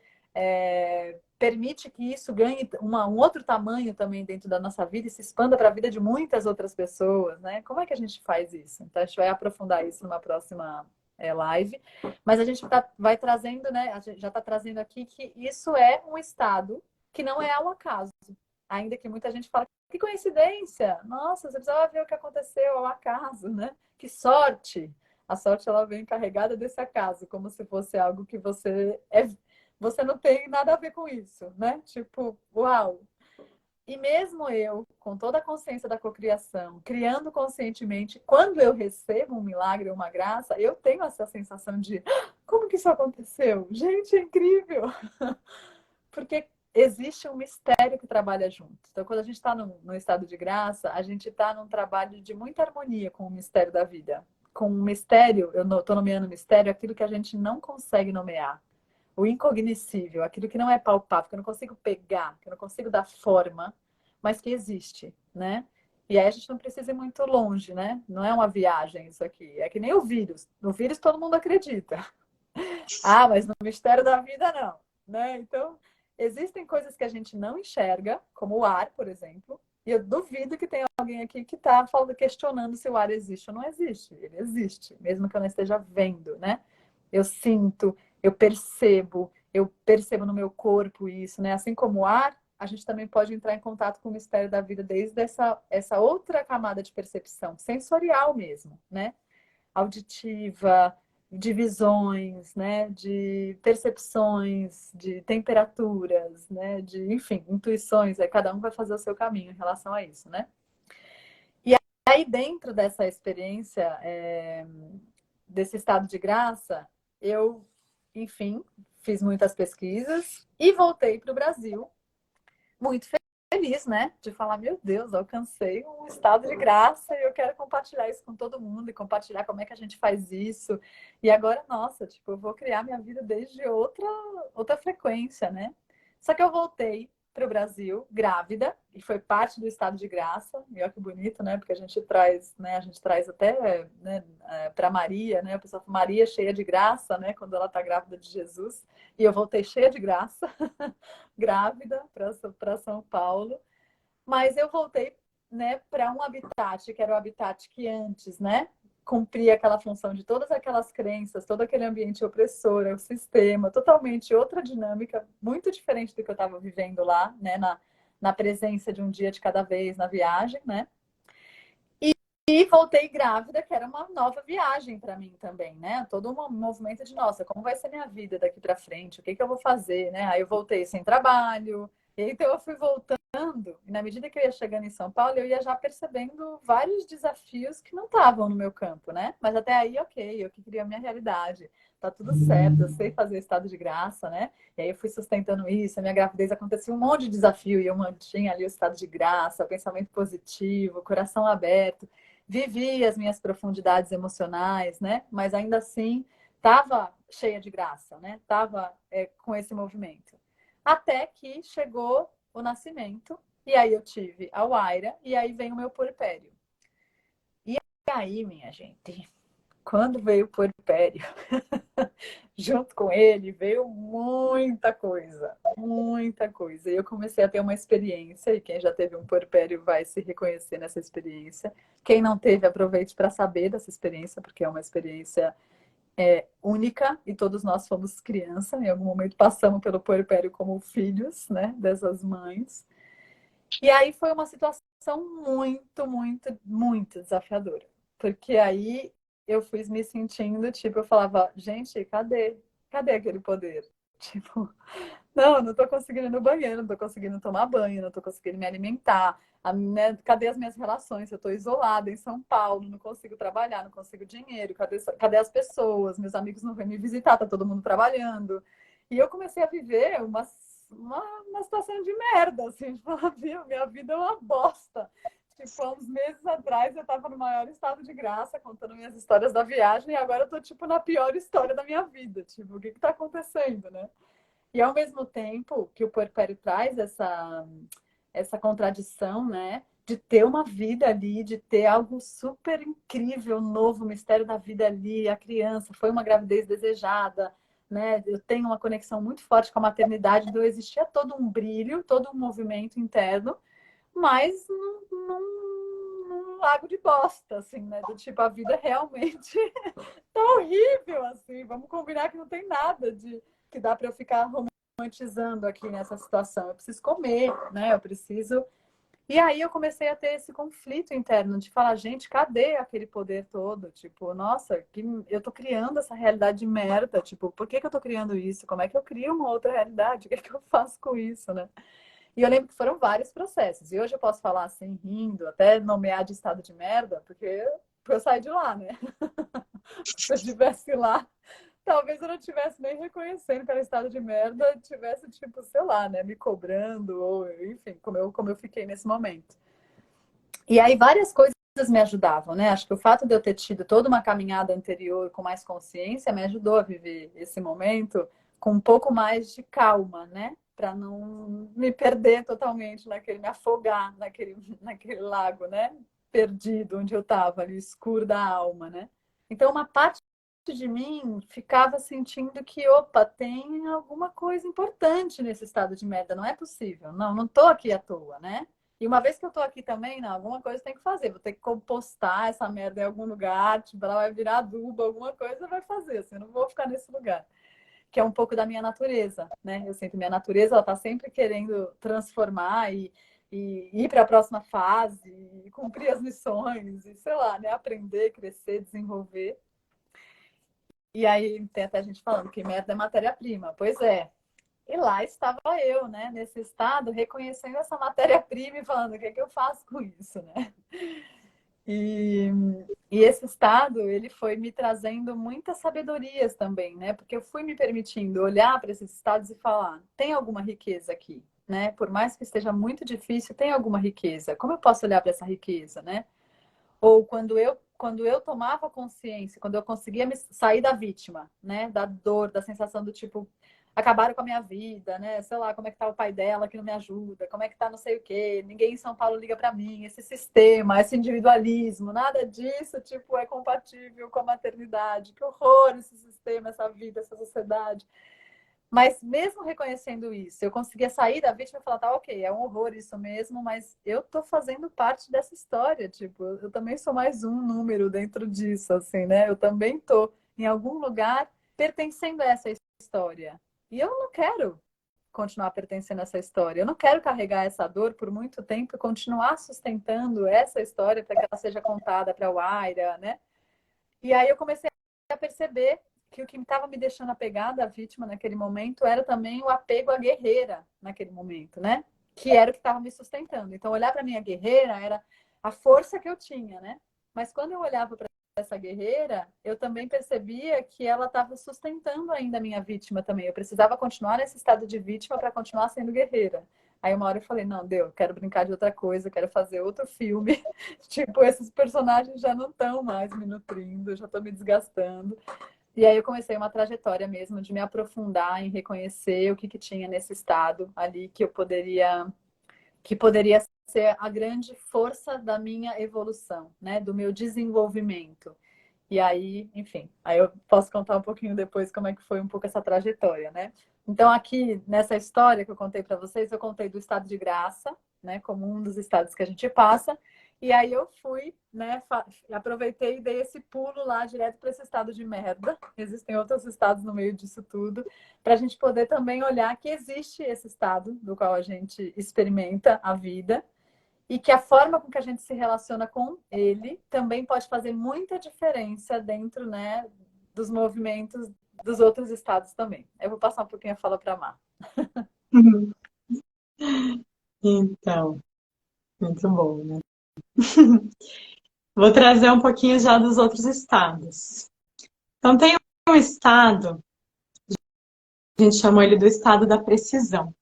permite que isso ganhe um outro tamanho também dentro da nossa vida e se expanda para a vida de muitas outras pessoas, né? Como é que a gente faz isso? Então, a gente vai aprofundar isso numa próxima live. Mas a gente vai trazendo, né? A gente já está trazendo aqui que isso é um estado que não é ao acaso. Ainda que muita gente fala, que coincidência! Nossa, você precisava ver o que aconteceu ao acaso, né? Que sorte! A sorte ela vem carregada desse acaso, como se fosse algo que você não tem nada a ver com isso, né? Tipo, uau! E mesmo eu, com toda a consciência da cocriação, criando conscientemente, quando eu recebo um milagre ou uma graça, eu tenho essa sensação de como que isso aconteceu? Gente, é incrível! Porque existe um mistério que trabalha junto. Então, quando a gente está no estado de graça, a gente está num trabalho de muita harmonia com o mistério da vida. Com o mistério, eu estou nomeando mistério aquilo que a gente não consegue nomear. O incognoscível, aquilo que não é palpável, que eu não consigo pegar, que eu não consigo dar forma, mas que existe, né? E aí a gente não precisa ir muito longe, né? Não é uma viagem isso aqui. É que nem o vírus. No vírus todo mundo acredita. Ah, mas no mistério da vida não, né? Então, existem coisas que a gente não enxerga, como o ar, por exemplo, e eu duvido que tenha alguém aqui que está questionando se o ar existe ou não existe. Ele existe, mesmo que eu não esteja vendo, né? Eu sinto, eu percebo no meu corpo isso, né? Assim como o ar, a gente também pode entrar em contato com o mistério da vida desde essa outra camada de percepção, sensorial mesmo, né? Auditiva, de visões, né, de percepções, de temperaturas, né, de, enfim, intuições. Aí cada um vai fazer o seu caminho em relação a isso, né? E aí dentro dessa experiência, desse estado de graça, eu, enfim, fiz muitas pesquisas e voltei para o Brasil muito feliz, né? De falar, meu Deus, alcancei um estado de graça e eu quero compartilhar isso com todo mundo e compartilhar como é que a gente faz isso. E agora, nossa, tipo, eu vou criar minha vida desde outra frequência, né? Só que eu voltei para o Brasil grávida e foi parte do estado de graça. E olha que bonito, né? Porque a gente traz, né? A gente traz até, né, para Maria, né? A pessoa fala, Maria cheia de graça, né? Quando ela está grávida de Jesus. E eu voltei cheia de graça, grávida para São Paulo. Mas eu voltei, né, para um habitat, que era o habitat que antes, né, cumpria aquela função de todas aquelas crenças, todo aquele ambiente opressor, o sistema, totalmente outra dinâmica, muito diferente do que eu estava vivendo lá, né, na presença de um dia de cada vez na viagem, né? E voltei grávida, que era uma nova viagem para mim também, né? Todo um movimento de, nossa, como vai ser minha vida daqui para frente? O que que eu vou fazer, né? Aí eu voltei sem trabalho, então eu fui voltando, e na medida que eu ia chegando em São Paulo, eu ia já percebendo vários desafios que não estavam no meu campo, né? Mas até aí, ok, eu que queria a minha realidade. Tá tudo certo, eu sei fazer estado de graça, né? E aí eu fui sustentando isso, a minha gravidez aconteceu um monte de desafio, e eu mantinha ali o estado de graça, o pensamento positivo, o coração aberto. Vivi as minhas profundidades emocionais, né? Mas ainda assim, estava cheia de graça, né? Estava com esse movimento. Até que chegou o nascimento, e aí eu tive a Waira, e aí vem o meu puerpério. E aí, minha gente, quando veio o puerpério, junto com ele veio muita coisa, muita coisa. E eu comecei a ter uma experiência, e quem já teve um puerpério vai se reconhecer nessa experiência. Quem não teve, aproveite para saber dessa experiência, porque é uma experiência única, e todos nós fomos criança, em algum momento passamos pelo puerpério como filhos, né, dessas mães. E aí foi uma situação muito, muito, muito desafiadora. Porque aí eu fui me sentindo, tipo, eu falava, gente, cadê? Cadê aquele poder? Tipo, não tô conseguindo ir no banheiro, não tô conseguindo tomar banho, não tô conseguindo me alimentar. Cadê as minhas relações? Eu tô isolada em São Paulo, não consigo trabalhar, não consigo dinheiro. Cadê as pessoas? Meus amigos não vêm me visitar, tá todo mundo trabalhando. E eu comecei a viver uma situação de merda, assim, de falar, viu, minha vida é uma bosta. Tipo, há uns meses atrás eu tava no maior estado de graça, contando minhas histórias da viagem, e agora eu tô, tipo, na pior história da minha vida. Tipo, o que que tá acontecendo, né? E ao mesmo tempo que o puerpério traz essa contradição, né? De ter uma vida ali, de ter algo super incrível, novo, o mistério da vida ali, a criança, foi uma gravidez desejada, né? Eu tenho uma conexão muito forte com a maternidade, então existia todo um brilho, todo um movimento interno, mas num lago de bosta, assim, né? Do tipo, a vida realmente tá horrível, assim. Vamos combinar que não tem nada de que dá para eu ficar romantizando aqui nessa situação. Eu preciso comer, né? Eu preciso. E aí eu comecei a ter esse conflito interno de falar, gente, cadê aquele poder todo? Tipo, nossa, eu tô criando essa realidade de merda. Tipo, por que que eu tô criando isso? Como é que eu crio uma outra realidade? O que é que eu faço com isso, né? E eu lembro que foram vários processos. E hoje eu posso falar assim, rindo, até nomear de estado de merda, porque eu saí de lá, né? Se eu estivesse lá, talvez eu não estivesse nem reconhecendo que era estado de merda, tivesse, tipo, sei lá, né, me cobrando, ou enfim, como eu fiquei nesse momento. E aí várias coisas me ajudavam, né? Acho que o fato de eu ter tido toda uma caminhada anterior com mais consciência me ajudou a viver esse momento com um pouco mais de calma, né? Para não me perder totalmente me afogar naquele lago, né? Perdido, onde eu estava, ali, escuro da alma, né? Então, uma parte de mim ficava sentindo que, opa, tem alguma coisa importante nesse estado de merda, não é possível. Não tô aqui à toa, né? E uma vez que eu tô aqui também, não, alguma coisa tem que fazer. Vou ter que compostar essa merda em algum lugar, tipo, ela vai virar adubo, alguma coisa vai fazer, assim, eu não vou ficar nesse lugar. Que é um pouco da minha natureza, né? Eu sinto minha natureza, ela tá sempre querendo transformar e ir para a próxima fase, e cumprir as missões, e sei lá, né? Aprender, crescer, desenvolver. E aí tem até gente falando que merda é matéria-prima. Pois é. E lá estava eu, né? Nesse estado, reconhecendo essa matéria-prima e falando o que é que eu faço com isso, né? E, e esse estado, ele foi me trazendo muitas sabedorias também, né? Porque eu fui me permitindo olhar para esses estados e falar, tem alguma riqueza aqui, né? Por mais que esteja muito difícil, tem alguma riqueza. Como eu posso olhar para essa riqueza, né? Ou quando eu tomava consciência, quando eu conseguia me sair da vítima, né? Da dor, da sensação do tipo, acabaram com a minha vida, né? Sei lá, como é que tá o pai dela que não me ajuda, como é que tá não sei o quê, ninguém em São Paulo liga para mim, esse sistema, esse individualismo, nada disso, tipo, é compatível com a maternidade. Que horror esse sistema, essa vida, essa sociedade. Mas mesmo reconhecendo isso, eu conseguia sair da vítima e falar, tá, ok, é um horror isso mesmo, mas eu tô fazendo parte dessa história, tipo, eu também sou mais um número dentro disso, assim, né? Eu também tô em algum lugar pertencendo a essa história. E eu não quero continuar pertencendo a essa história. Eu não quero carregar essa dor por muito tempo e continuar sustentando essa história para que ela seja contada para o Aira, né? E aí eu comecei a perceber que o que estava me deixando apegada à vítima naquele momento era também o apego à guerreira naquele momento, né? Que era o que estava me sustentando. Então, olhar para minha guerreira era a força que eu tinha, né? Mas quando eu olhava para essa guerreira, eu também percebia que ela estava sustentando ainda a minha vítima também. Eu precisava continuar nesse estado de vítima para continuar sendo guerreira. Aí uma hora eu falei, não, deu, quero brincar de outra coisa, quero fazer outro filme. Tipo, esses personagens já não estão mais me nutrindo, já estou me desgastando. E aí eu comecei uma trajetória mesmo de me aprofundar em reconhecer o que tinha nesse estado ali que poderia ser a grande força da minha evolução, né, do meu desenvolvimento. E aí, enfim, aí eu posso contar um pouquinho depois como é que foi um pouco essa trajetória, né? Então, aqui nessa história que eu contei para vocês, eu contei do estado de graça, né, como um dos estados que a gente passa, E aí eu fui, né, aproveitei e dei esse pulo lá direto para esse estado de merda. Existem outros estados no meio disso tudo, para a gente poder também olhar que existe esse estado do qual a gente experimenta a vida e que a forma com que a gente se relaciona com ele também pode fazer muita diferença dentro, né, dos movimentos dos outros estados também. Eu vou passar um pouquinho a fala para a Mar. Então, muito bom, né? Vou trazer um pouquinho já dos outros estados. Então, tem um estado, a gente chamou ele do estado da precisão.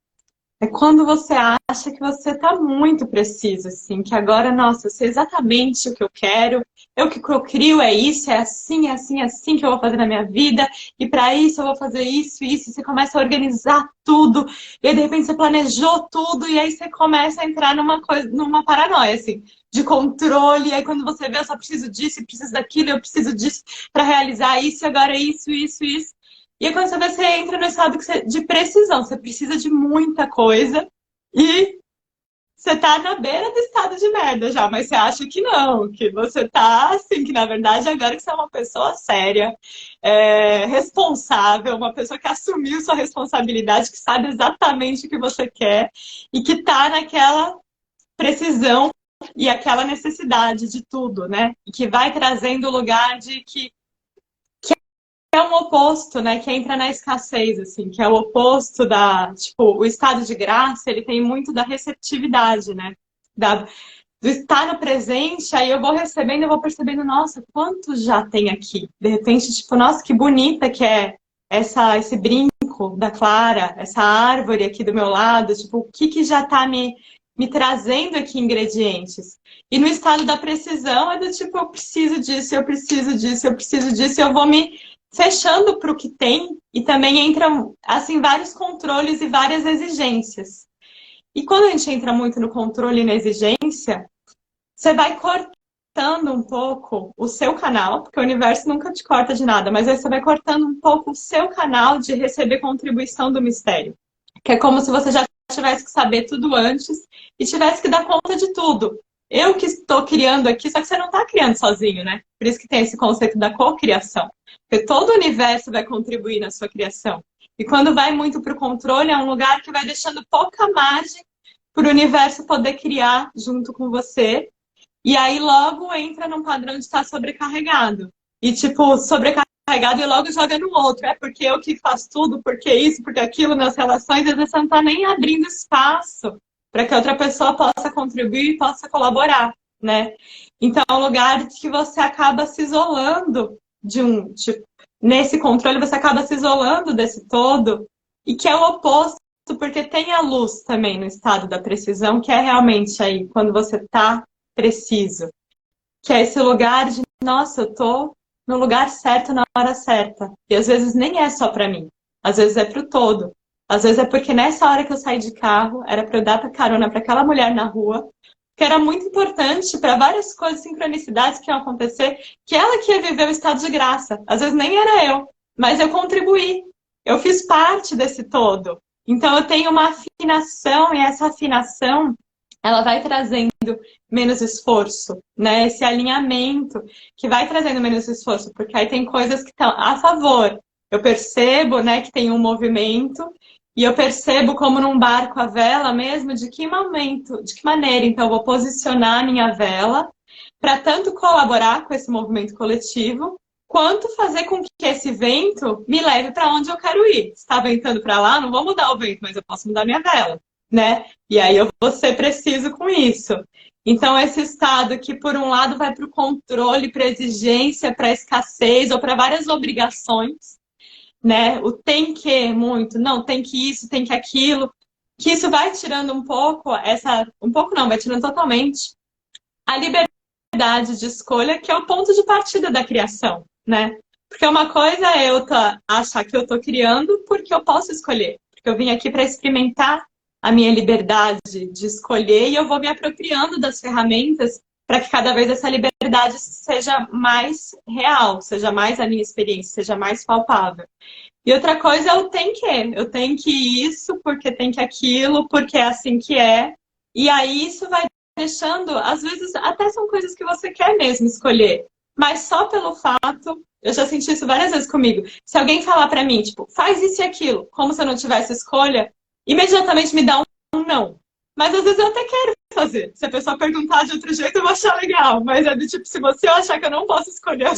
É quando você acha que você está muito preciso, assim, que agora, nossa, eu sei exatamente o que eu quero, eu que eu crio é isso, é assim, é assim, é assim que eu vou fazer na minha vida, e para isso eu vou fazer isso, isso, e você começa a organizar tudo, e aí de repente você planejou tudo, e aí você começa a entrar numa coisa, numa paranoia, assim, de controle, e aí quando você vê, eu só preciso disso, eu preciso daquilo, eu preciso disso para realizar isso, agora é isso, isso, isso. E aí, quando você vê, você entra no estado de precisão. Você precisa de muita coisa e você tá na beira do estado de merda já, mas você acha que não, que você tá assim, que na verdade agora que você é uma pessoa séria, responsável, uma pessoa que assumiu sua responsabilidade, que sabe exatamente o que você quer e que tá naquela precisão e aquela necessidade de tudo, né? E que vai trazendo o lugar de que é um oposto, né, que entra na escassez, assim, que é o oposto da, tipo, o estado de graça, ele tem muito da receptividade, né, do estar no presente, aí eu vou recebendo, eu vou percebendo, nossa, quanto já tem aqui, de repente, tipo, nossa, que bonita que é esse brinco da Clara, essa árvore aqui do meu lado, tipo, o que já tá me trazendo aqui ingredientes. E no estado da precisão é do tipo, eu preciso disso, eu preciso disso, eu preciso disso, e eu vou me fechando para o que tem, e também entram assim, vários controles e várias exigências. E quando a gente entra muito no controle e na exigência, você vai cortando um pouco o seu canal, porque o universo nunca te corta de nada, mas aí você vai cortando um pouco o seu canal de receber contribuição do mistério. Que é como se você já tivesse que saber tudo antes e tivesse que dar conta de tudo. Eu que estou criando aqui, só que você não está criando sozinho, né? Por isso que tem esse conceito da cocriação. Porque todo o universo vai contribuir na sua criação. E quando vai muito para o controle, é um lugar que vai deixando pouca margem para o universo poder criar junto com você. E aí logo entra num padrão de estar sobrecarregado. E tipo, sobrecarregado e logo joga no outro. É porque eu que faço tudo, porque isso, porque aquilo nas relações, às vezes você não está nem abrindo espaço para que outra pessoa possa contribuir e possa colaborar, né? Então é um lugar que você acaba se isolando de um, tipo, nesse controle você acaba se isolando desse todo, e que é o oposto, porque tem a luz também no estado da precisão, que é realmente aí, quando você tá preciso, que é esse lugar de, nossa, eu tô no lugar certo na hora certa, e às vezes nem é só para mim, às vezes é pro todo, às vezes é porque nessa hora que eu saí de carro, era para eu dar carona para aquela mulher na rua, que era muito importante para várias coisas, sincronicidades que iam acontecer, que ela que ia viver o estado de graça. Às vezes nem era eu, mas eu contribuí. Eu fiz parte desse todo. Então eu tenho uma afinação, e essa afinação, ela vai trazendo menos esforço, né? Esse alinhamento que vai trazendo menos esforço, porque aí tem coisas que estão a favor. Eu percebo, né, que tem um movimento, e eu percebo como num barco a vela mesmo, de que momento, de que maneira, então, eu vou posicionar a minha vela para tanto colaborar com esse movimento coletivo, quanto fazer com que esse vento me leve para onde eu quero ir. Se está ventando para lá, não vou mudar o vento, mas eu posso mudar minha vela, né? E aí eu vou ser preciso com isso. Então, esse estado que, por um lado, vai para o controle, para a exigência, para a escassez ou para várias obrigações, né? O tem que muito, não, tem que isso, tem que aquilo, que isso vai tirando um pouco um pouco não, vai tirando totalmente a liberdade de escolha, que é o ponto de partida da criação, né? Porque uma coisa é eu achar que eu estou criando porque eu posso escolher, porque eu vim aqui para experimentar a minha liberdade de escolher, e eu vou me apropriando das ferramentas para que cada vez essa liberdade seja mais real, seja mais a minha experiência, seja mais palpável. E outra coisa é o tem que. Eu tenho que isso, porque tem que aquilo, porque é assim que é. E aí isso vai deixando, às vezes, até são coisas que você quer mesmo escolher. Mas só pelo fato, eu já senti isso várias vezes comigo. Se alguém falar pra mim, tipo, faz isso e aquilo, como se eu não tivesse escolha, imediatamente me dá um não. Mas às vezes eu até quero fazer. Se a pessoa perguntar de outro jeito, eu vou achar legal. Mas é do tipo, se você achar que eu não posso escolher, eu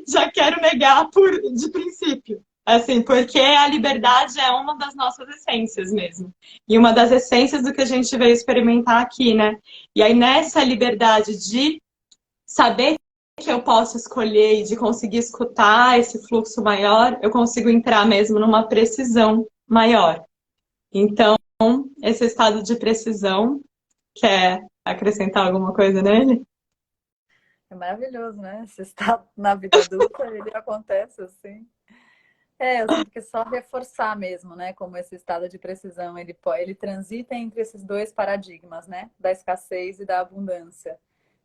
já quero negar de princípio. Assim, porque a liberdade é uma das nossas essências mesmo. E uma das essências do que a gente veio experimentar aqui, né? E aí, nessa liberdade de saber que eu posso escolher e de conseguir escutar esse fluxo maior, eu consigo entrar mesmo numa precisão maior. Então, esse estado de precisão, quer acrescentar alguma coisa nele? É maravilhoso, né? Esse estado na vida adulta, ele acontece assim. Eu sinto que é só reforçar mesmo, né? Como esse estado de precisão, ele transita entre esses dois paradigmas, né? Da escassez e da abundância.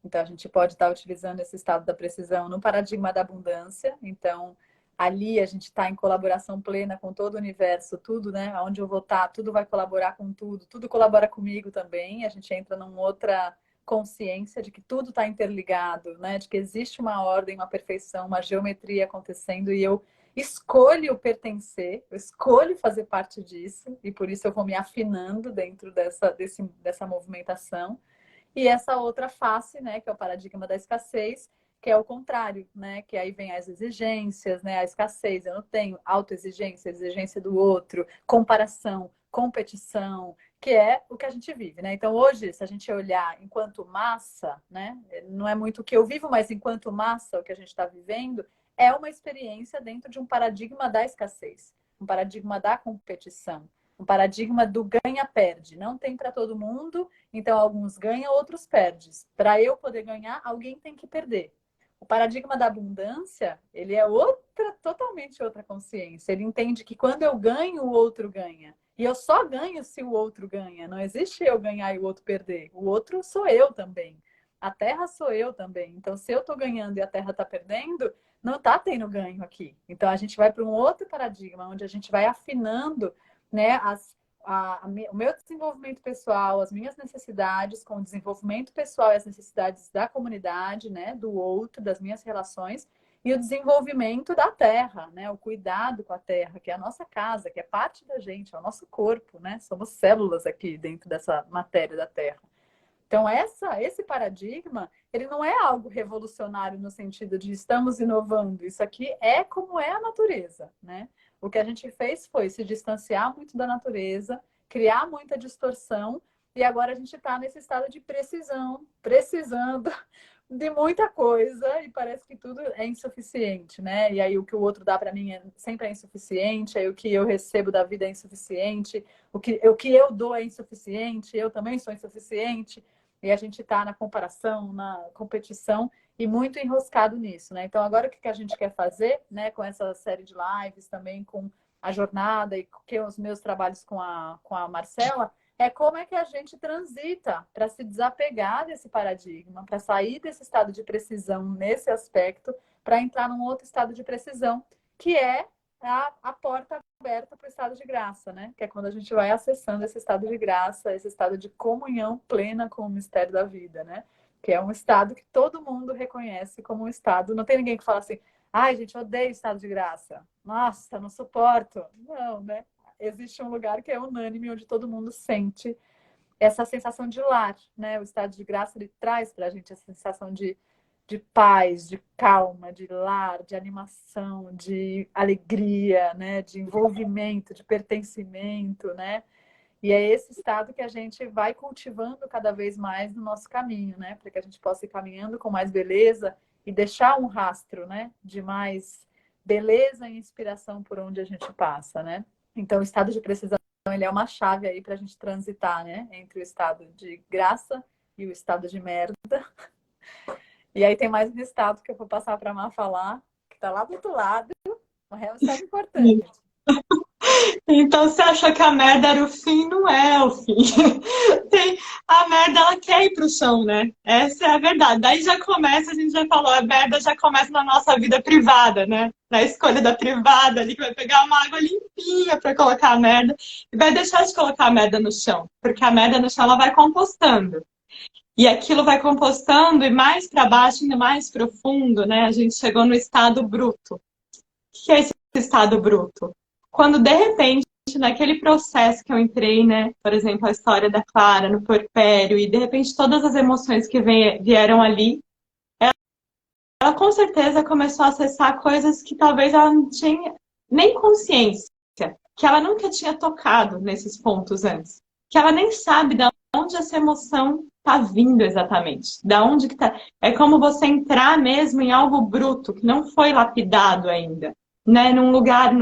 Então, a gente pode estar utilizando esse estado da precisão no paradigma da abundância. Então, ali a gente está em colaboração plena com todo o universo, tudo, né? Onde eu vou estar, tudo vai colaborar com tudo, tudo colabora comigo também. A gente entra numa outra consciência de que tudo está interligado, né? De que existe uma ordem, uma perfeição, uma geometria acontecendo e eu escolho pertencer, eu escolho fazer parte disso e por isso eu vou me afinando dentro dessa movimentação. E essa outra face, né, que é o paradigma da escassez, que é o contrário, né, que aí vem as exigências, né, a escassez, eu não tenho autoexigência, exigência do outro, comparação, competição, que é o que a gente vive, né? Então hoje, se a gente olhar enquanto massa, né, não é muito o que eu vivo, mas enquanto massa, o que a gente está vivendo é uma experiência dentro de um paradigma da escassez, um paradigma da competição, um paradigma do ganha-perde. Não tem para todo mundo, então alguns ganham, outros perdem. Para eu poder ganhar, alguém tem que perder. O paradigma da abundância, ele é totalmente outra consciência. Ele entende que quando eu ganho, o outro ganha. E eu só ganho se o outro ganha. Não existe eu ganhar e o outro perder. O outro sou eu também. A Terra sou eu também. Então, se eu estou ganhando e a Terra está perdendo, não está tendo ganho aqui. Então, a gente vai para um outro paradigma, onde a gente vai afinando, né, o meu desenvolvimento pessoal, as minhas necessidades com o desenvolvimento pessoal e as necessidades da comunidade, né, do outro, das minhas relações, e o desenvolvimento da Terra, né, o cuidado com a Terra, que é a nossa casa, que é parte da gente, é o nosso corpo, né, somos células aqui dentro dessa matéria da Terra. Então, esse paradigma, ele não é algo revolucionário no sentido de estamos inovando. Isso aqui é como é a natureza, né? O que a gente fez foi se distanciar muito da natureza, criar muita distorção, e agora a gente está nesse estado de precisão, precisando de muita coisa, e parece que tudo é insuficiente, né? E aí o que o outro dá para mim sempre é insuficiente, aí o que eu recebo da vida é insuficiente, o que eu dou é insuficiente, eu também sou insuficiente. E a gente está na comparação, na competição e muito enroscado nisso, né? Então, agora o que a gente quer fazer, né, com essa série de lives, também com a jornada e com os meus trabalhos com a Marcela, é como é que a gente transita para se desapegar desse paradigma, para sair desse estado de precisão nesse aspecto, para entrar num outro estado de precisão, que é a porta aberta para o estado de graça, né? Que é quando a gente vai acessando esse estado de graça, esse estado de comunhão plena com o mistério da vida, né? Que é um estado que todo mundo reconhece como um estado. Não tem ninguém que fala assim, ai, gente, eu odeio estado de graça. Nossa, não suporto. Não, né? Existe um lugar que é unânime, onde todo mundo sente essa sensação de lar, né? O estado de graça, ele traz para a gente essa sensação de paz, de calma, de lar, de animação, de alegria, né? De envolvimento, de pertencimento, né? E é esse estado que a gente vai cultivando cada vez mais no nosso caminho, né? Para que a gente possa ir caminhando com mais beleza e deixar um rastro, né? De mais beleza e inspiração por onde a gente passa, né? Então, o estado de precisão, ele é uma chave aí para a gente transitar, né? Entre o estado de graça e o estado de merda. E aí tem mais um estado que eu vou passar para a Má falar, que está lá do outro lado, um estado importante. Então, você achou que a merda era o fim? Não é o fim. A merda, ela quer ir pro chão, né? Essa é a verdade. Daí já começa, a gente já falou, a merda já começa na nossa vida privada, né? Na escolha da privada ali, que vai pegar uma água limpinha para colocar a merda e vai deixar de colocar a merda no chão. Porque a merda no chão, ela vai compostando. E aquilo vai compostando e mais para baixo, ainda mais profundo, né? A gente chegou no estado bruto. O que é esse estado bruto? Quando, de repente, naquele processo que eu entrei, né? Por exemplo, a história da Clara no puerpério, e de repente todas as emoções que vieram ali, ela com certeza começou a acessar coisas que talvez ela não tinha nem consciência, que ela nunca tinha tocado nesses pontos antes. Que ela nem sabe de onde essa emoção está vindo exatamente. Da onde que tá. É como você entrar mesmo em algo bruto, que não foi lapidado ainda. Né? Num lugar,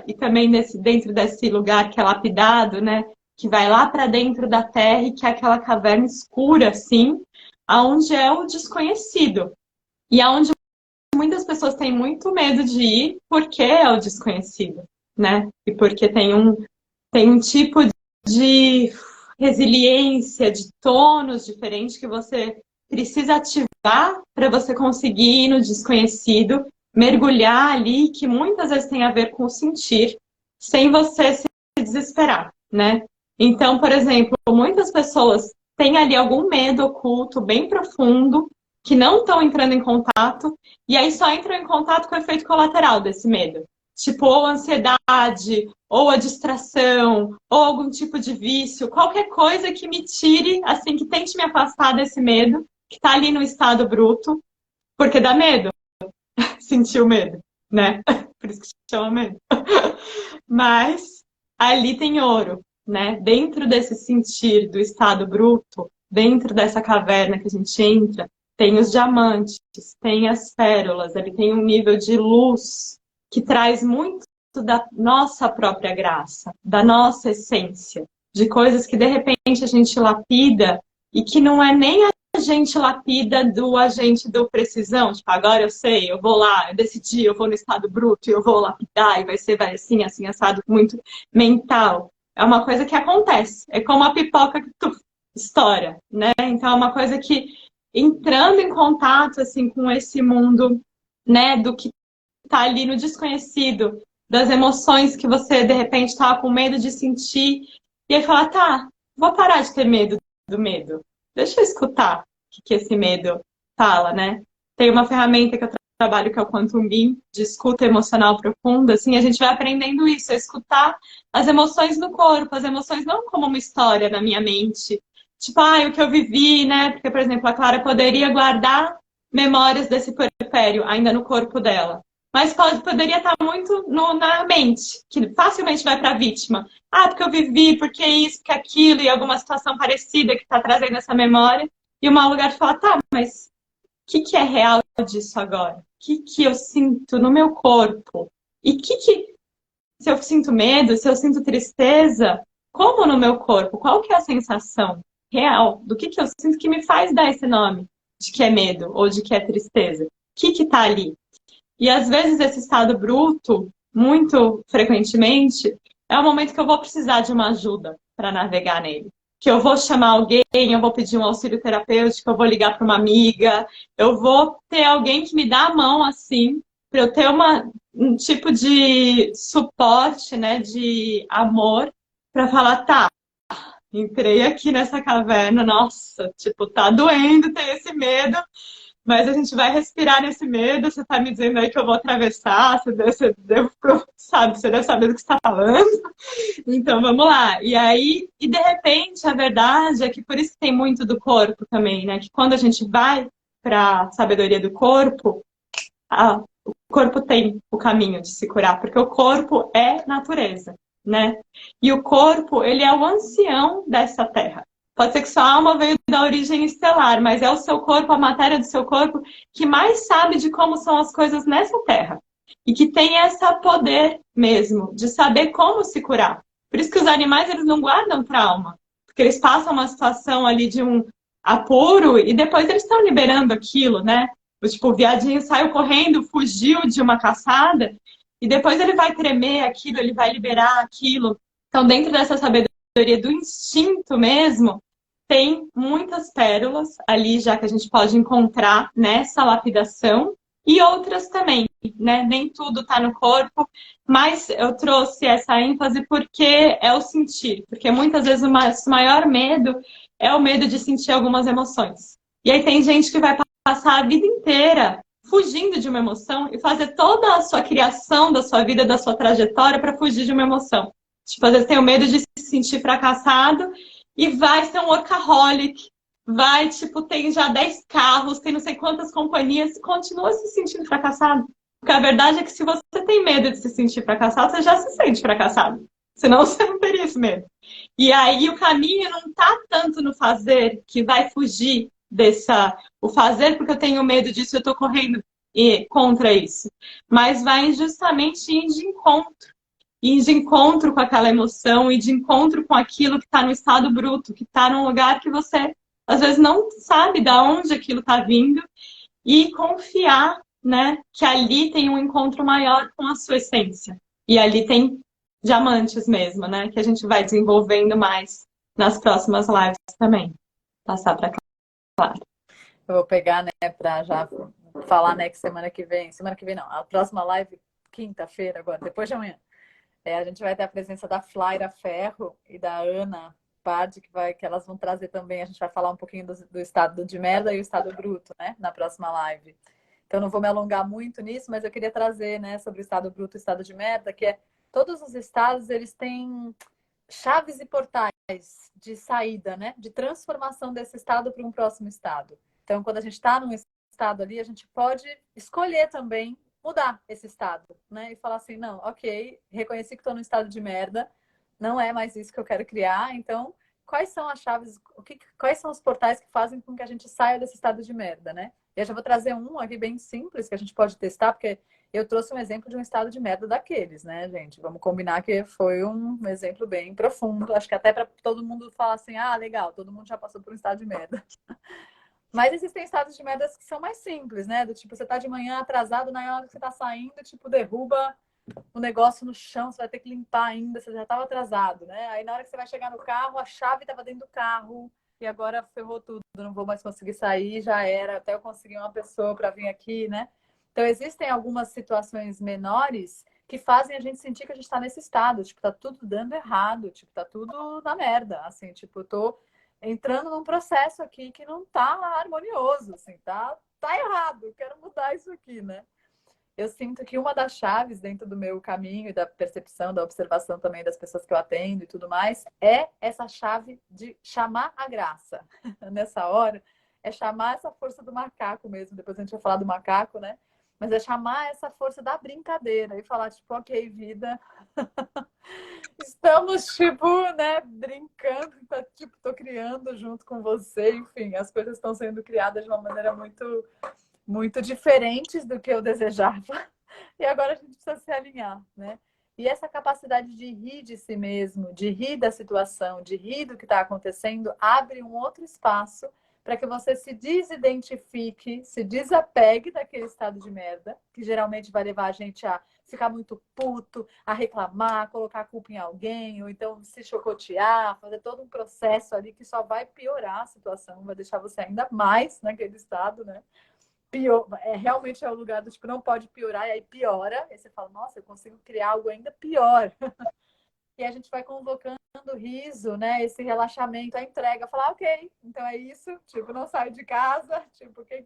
e também dentro desse lugar que é lapidado, né? Que vai lá para dentro da terra e que é aquela caverna escura, assim, aonde é o desconhecido. E aonde muitas pessoas têm muito medo de ir porque é o desconhecido, né? E porque tem um tipo de resiliência, de tônus diferente que você precisa ativar para você conseguir ir no desconhecido, mergulhar ali, que muitas vezes tem a ver com o sentir, sem você se desesperar, né? Então, por exemplo, muitas pessoas têm ali algum medo oculto, bem profundo, que não estão entrando em contato, e aí só entram em contato com o efeito colateral desse medo. Tipo, ou ansiedade, ou a distração, ou algum tipo de vício, qualquer coisa que me tire, assim, que tente me afastar desse medo, que tá ali no estado bruto, porque dá medo, sentir o medo, né? Por isso que se chama medo. Mas ali tem ouro, né? Dentro desse sentir do estado bruto, dentro dessa caverna que a gente entra, tem os diamantes, tem as pérolas, ele tem um nível de luz que traz muito da nossa própria graça, da nossa essência, de coisas que de repente a gente lapida e que não é nem a gente lapida do agente do precisão, tipo, agora eu sei, eu vou lá, eu decidi, eu vou no estado bruto, eu vou lapidar e vai assim, assim, assado, muito mental. É uma coisa que acontece, é como a pipoca que tu estoura, né? Então é uma coisa que entrando em contato assim com esse mundo, né, do que tá ali no desconhecido, das emoções que você de repente estava com medo de sentir, e aí falar, tá, vou parar de ter medo do medo. Deixa eu escutar o que esse medo fala, né? Tem uma ferramenta que eu trabalho que é o Quantum Beam, de escuta emocional profunda, assim, a gente vai aprendendo isso, a escutar as emoções no corpo, as emoções não como uma história na minha mente, tipo, o que eu vivi, né? Porque, por exemplo, a Clara poderia guardar memórias desse puerpério ainda no corpo dela. Mas poderia estar muito na mente, que facilmente vai para a vítima. Porque eu vivi, porque isso, porque aquilo, e alguma situação parecida que está trazendo essa memória. E o mau lugar de falar, tá, mas o que é real disso agora? O que eu sinto no meu corpo? E se eu sinto medo, se eu sinto tristeza, como no meu corpo? Qual que é a sensação real do que eu sinto que me faz dar esse nome de que é medo ou de que é tristeza? O que está ali? E às vezes esse estado bruto, muito frequentemente, é o momento que eu vou precisar de uma ajuda para navegar nele. Que eu vou chamar alguém, eu vou pedir um auxílio terapêutico, eu vou ligar para uma amiga, eu vou ter alguém que me dá a mão assim, para eu ter um tipo de suporte, né, de amor, para falar, tá, entrei aqui nessa caverna, nossa, tipo, tá doendo, tem esse medo, mas a gente vai respirar nesse medo. Você tá me dizendo aí que eu vou atravessar, sabe, você deve saber do que você está falando. Então vamos lá. E aí, e de repente, a verdade é que por isso tem muito do corpo também, né? Que quando a gente vai para a sabedoria do corpo, o corpo tem o caminho de se curar, porque o corpo é natureza, né? E o corpo, ele é o ancião dessa terra. Pode ser que sua alma veio da origem estelar, mas é o seu corpo, a matéria do seu corpo, que mais sabe de como são as coisas nessa terra. E que tem esse poder mesmo de saber como se curar. Por isso que os animais, eles não guardam trauma. Porque eles passam uma situação ali de um apuro e depois eles estão liberando aquilo, né? Tipo, o viadinho saiu correndo, fugiu de uma caçada e depois ele vai tremer aquilo, ele vai liberar aquilo. Então, dentro dessa sabedoria do instinto mesmo, tem muitas pérolas ali já que a gente pode encontrar nessa lapidação e outras também, né? Nem tudo está no corpo, mas eu trouxe essa ênfase porque é o sentir, porque muitas vezes o maior medo é o medo de sentir algumas emoções. E aí tem gente que vai passar a vida inteira fugindo de uma emoção e fazer toda a sua criação da sua vida, da sua trajetória para fugir de uma emoção. Tipo, às vezes tem o medo de se sentir fracassado e vai ser um workaholic, vai, tipo, tem já 10 carros, tem não sei quantas companhias, continua se sentindo fracassado. Porque a verdade é que se você tem medo de se sentir fracassado, você já se sente fracassado. Senão você não teria esse medo. E aí o caminho não está tanto no fazer, que vai fugir o fazer porque eu tenho medo disso, eu estou correndo contra isso. Mas vai justamente ir de encontro com aquela emoção, ir de encontro com aquilo que está no estado bruto, que está num lugar que você às vezes não sabe de onde aquilo está vindo, e confiar, né, que ali tem um encontro maior com a sua essência. E ali tem diamantes mesmo, né, que a gente vai desenvolvendo mais nas próximas lives também. Passar para Clara. Eu vou pegar, né, para já falar, né, que semana que vem não, a próxima live, quinta-feira agora, depois de amanhã, a gente vai ter a presença da Flaira Ferro e da Ana Pad, que elas vão trazer também, a gente vai falar um pouquinho do estado de merda e o estado bruto, né, na próxima live. Então não vou me alongar muito nisso, mas eu queria trazer, né, sobre o estado bruto e o estado de merda, que é todos os estados, eles têm chaves e portais de saída, né, de transformação desse estado para um próximo estado. Então, quando a gente está num estado ali, a gente pode escolher também mudar esse estado, né? E falar assim, não, ok, reconheci que estou num estado de merda, não é mais isso que eu quero criar, então quais são as chaves, quais são os portais que fazem com que a gente saia desse estado de merda, né? E eu já vou trazer um aqui bem simples que a gente pode testar, porque eu trouxe um exemplo de um estado de merda daqueles, né, gente? Vamos combinar que foi um exemplo bem profundo, acho que até para todo mundo falar assim, ah, legal, todo mundo já passou por um estado de merda. Mas existem estados de merda que são mais simples, né? Do tipo, você tá de manhã atrasado, na hora que você tá saindo, tipo, derruba o negócio no chão, você vai ter que limpar ainda, você já estava atrasado, né? Aí na hora que você vai chegar no carro, a chave estava dentro do carro e agora ferrou tudo, não vou mais conseguir sair, já era, até eu conseguir uma pessoa para vir aqui, né? Então existem algumas situações menores que fazem a gente sentir que a gente está nesse estado, tipo, tá tudo dando errado, tipo, tá tudo na merda, assim, tipo, eu tô entrando num processo aqui que não tá harmonioso, assim, tá errado, eu quero mudar isso aqui, né? Eu sinto que uma das chaves dentro do meu caminho e da percepção, da observação também das pessoas que eu atendo e tudo mais, é essa chave de chamar a graça. Nessa hora, é chamar essa força do macaco mesmo. Depois a gente vai falar do macaco, né? Mas é chamar essa força da brincadeira e falar, tipo, ok, vida, estamos, tipo, né, brincando, tá, tipo, tô criando junto com você, enfim, as coisas estão sendo criadas de uma maneira muito diferentes do que eu desejava. E agora a gente precisa se alinhar, né? E essa capacidade de rir de si mesmo, de rir da situação, de rir do que está acontecendo, abre um outro espaço para que você se desidentifique, se desapegue daquele estado de merda, que geralmente vai levar a gente a ficar muito puto, a reclamar, colocar a culpa em alguém, ou então se chocotear, fazer todo um processo ali que só vai piorar a situação, vai deixar você ainda mais naquele estado, né? Pior, realmente é o lugar do tipo, não pode piorar, e aí piora, aí você fala, nossa, eu consigo criar algo ainda pior. E a gente vai convocando o riso, né? Esse relaxamento, a entrega, falar, ok, então é isso, tipo, não saio de casa, tipo, o que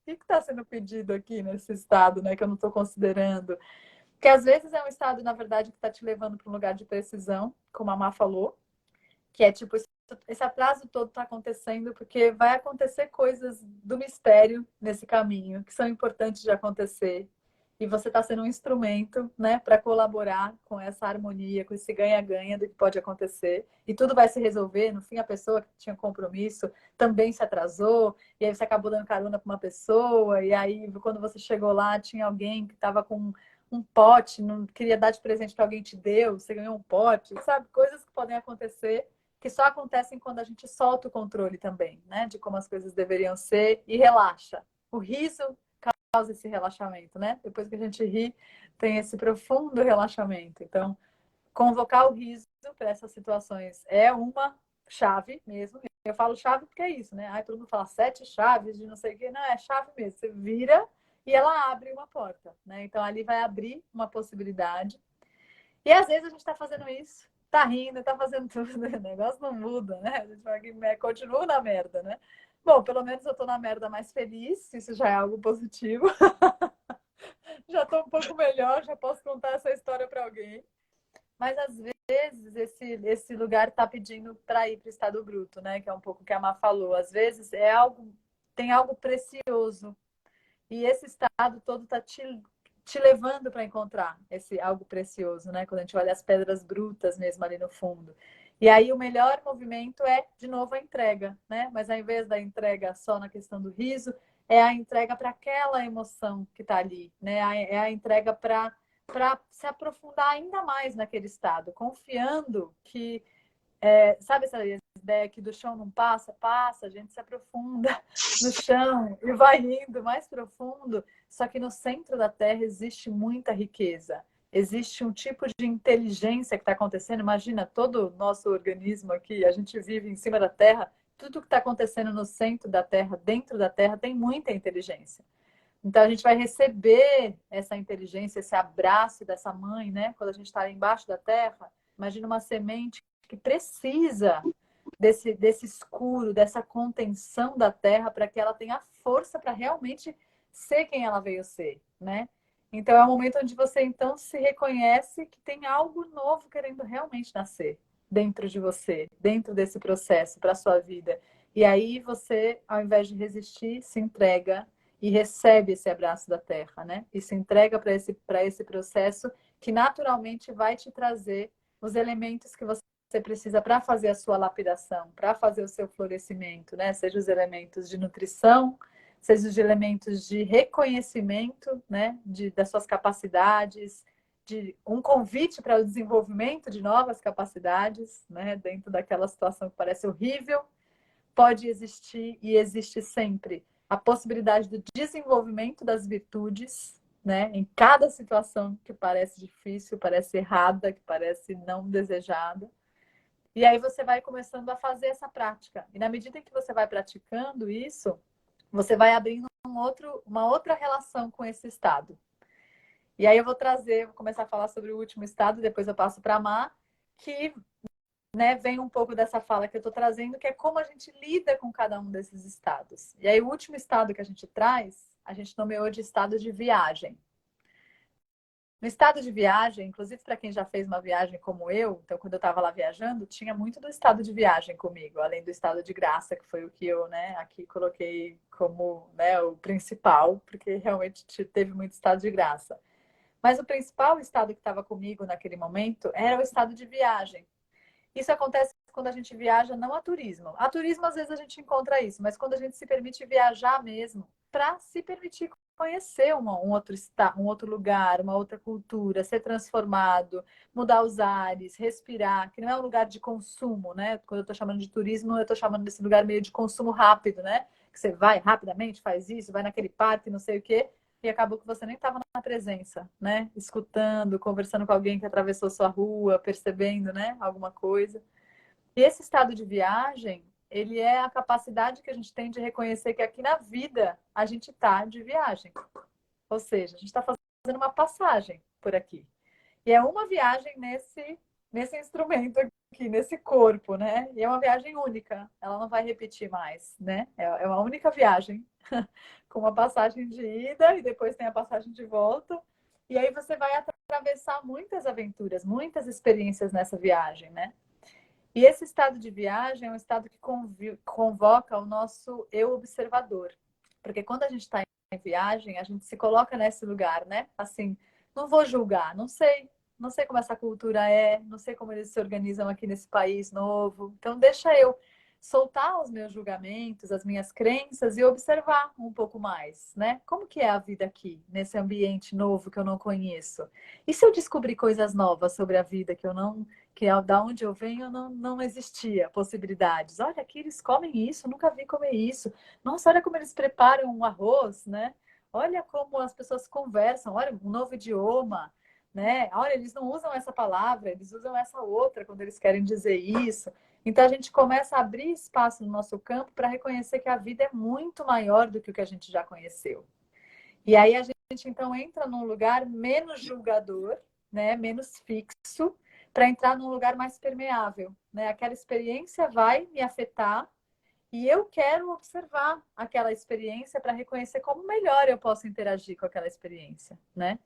está sendo pedido aqui nesse estado, né? Que eu não estou considerando. Que às vezes é um estado, na verdade, que está te levando para um lugar de precisão, como a Má falou, que é tipo, esse atraso todo está acontecendo porque vai acontecer coisas do mistério nesse caminho que são importantes de acontecer. E você está sendo um instrumento, né, para colaborar com essa harmonia, com esse ganha-ganha do que pode acontecer. E tudo vai se resolver. No fim, a pessoa que tinha compromisso também se atrasou. E aí você acabou dando carona para uma pessoa. E aí, quando você chegou lá, tinha alguém que estava com um pote, não queria dar de presente para alguém, te deu, você ganhou um pote, sabe? Coisas que podem acontecer que só acontecem quando a gente solta o controle também, né? De como as coisas deveriam ser e relaxa. O riso causa esse relaxamento, né? Depois que a gente ri, tem esse profundo relaxamento. Então, convocar o riso para essas situações é uma chave mesmo. Eu falo chave porque é isso, né? Aí todo mundo fala 7 chaves de não sei o quê. Não, é chave mesmo. Você vira e ela abre uma porta, né? Então, ali vai abrir uma possibilidade. E às vezes a gente está fazendo isso, tá rindo, tá fazendo tudo, o negócio não muda, né? A gente continua na merda, né? Bom, pelo menos eu tô na merda mais feliz, isso já é algo positivo. Já tô um pouco melhor, já posso contar essa história para alguém. Mas às vezes esse lugar tá pedindo para ir para o estado bruto, né? Que é um pouco o que a Má falou. Às vezes tem algo precioso. E esse estado todo tá te levando para encontrar esse algo precioso, né? Quando a gente olha as pedras brutas mesmo ali no fundo. E aí o melhor movimento é, de novo, a entrega, né? Mas ao invés da entrega só na questão do riso, é a entrega para aquela emoção que está ali, né? É a entrega para se aprofundar ainda mais naquele estado, confiando que, sabe essa ideia que do chão não passa? Passa, a gente se aprofunda no chão e vai indo mais profundo. Só que no centro da Terra existe muita riqueza. Existe um tipo de inteligência que está acontecendo. Imagina, todo o nosso organismo aqui, a gente vive em cima da Terra, tudo que está acontecendo no centro da Terra, dentro da Terra, tem muita inteligência. Então a gente vai receber essa inteligência, esse abraço dessa mãe, né? Quando a gente está embaixo da Terra, imagina uma semente que precisa desse escuro, dessa contenção da Terra para que ela tenha força para realmente ser quem ela veio ser, né? Então é o momento onde você então se reconhece que tem algo novo querendo realmente nascer dentro de você, dentro desse processo para a sua vida. E aí você, ao invés de resistir, se entrega e recebe esse abraço da Terra, né? E se entrega para esse processo que naturalmente vai te trazer os elementos que você precisa para fazer a sua lapidação, para fazer o seu florescimento, né? Seja os elementos de nutrição, seja os elementos de reconhecimento, né? Das suas capacidades, de um convite para o desenvolvimento de novas capacidades, né? Dentro daquela situação que parece horrível, pode existir e existe sempre a possibilidade do desenvolvimento das virtudes, né? Em cada situação que parece difícil, parece errada, que parece não desejada. E aí você vai começando a fazer essa prática. E na medida em que você vai praticando isso, você vai abrindo uma outra relação com esse estado. E aí eu vou começar a falar sobre o último estado, depois eu passo para a Má, que, né, vem um pouco dessa fala que eu estou trazendo, que é como a gente lida com cada um desses estados. E aí o último estado que a gente traz, a gente nomeou de estado de viagem. No estado de viagem, inclusive para quem já fez uma viagem como eu, então quando eu estava lá viajando, tinha muito do estado de viagem comigo, além do estado de graça, que foi o que eu, né, aqui coloquei como, né, o principal, porque realmente teve muito estado de graça. Mas o principal estado que estava comigo naquele momento era o estado de viagem. Isso acontece quando a gente viaja não a turismo. A turismo, às vezes, a gente encontra isso, mas quando a gente se permite viajar mesmo, para se permitir conhecer um outro lugar, uma outra cultura, ser transformado, mudar os ares, respirar, que não é um lugar de consumo, né? Quando eu estou chamando de turismo, eu estou chamando desse lugar meio de consumo rápido, né? Que você vai rapidamente, faz isso, vai naquele parque, não sei o quê, e acabou que você nem estava na presença, né? Escutando, conversando com alguém que atravessou sua rua, percebendo, né? Alguma coisa. E esse estado de viagem, ele é a capacidade que a gente tem de reconhecer que aqui na vida a gente está de viagem. Ou seja, a gente está fazendo uma passagem por aqui. E é uma viagem nesse instrumento aqui, nesse corpo, né? E é uma viagem única. Ela não vai repetir mais, né? É uma única viagem, com uma passagem de ida e depois tem a passagem de volta. E aí você vai atravessar muitas aventuras, muitas experiências nessa viagem, né? E esse estado de viagem é um estado que convoca o nosso eu observador. Porque quando a gente está em viagem, a gente se coloca nesse lugar, né? Assim, não vou julgar, não sei como essa cultura é, não sei como eles se organizam aqui nesse país novo. Então, deixa eu soltar os meus julgamentos, as minhas crenças e observar um pouco mais, né? Como que é a vida aqui, nesse ambiente novo que eu não conheço? E se eu descobrir coisas novas sobre a vida que da onde eu venho não existia possibilidades? Olha, aqui eles comem isso, nunca vi comer isso. Nossa, olha como eles preparam um arroz, né? Olha como as pessoas conversam, olha, um novo idioma, né? Olha, eles não usam essa palavra, eles usam essa outra quando eles querem dizer isso. Então a gente começa a abrir espaço no nosso campo para reconhecer que a vida é muito maior do que o que a gente já conheceu. E aí a gente então entra num lugar menos julgador, né? Menos fixo, para entrar num lugar mais permeável, né? Aquela experiência vai me afetar e eu quero observar aquela experiência para reconhecer como melhor eu posso interagir com aquela experiência, né?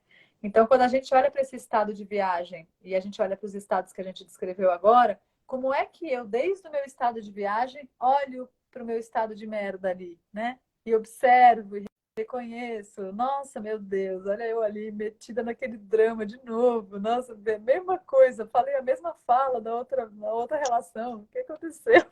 Então, quando a gente olha para esse estado de viagem e a gente olha para os estados que a gente descreveu agora, como é que eu, desde o meu estado de viagem, olho para o meu estado de merda ali, né? E observo e reconheço. Nossa, meu Deus, olha eu ali metida naquele drama de novo. Nossa, a mesma coisa, falei a mesma fala na outra relação. O que aconteceu?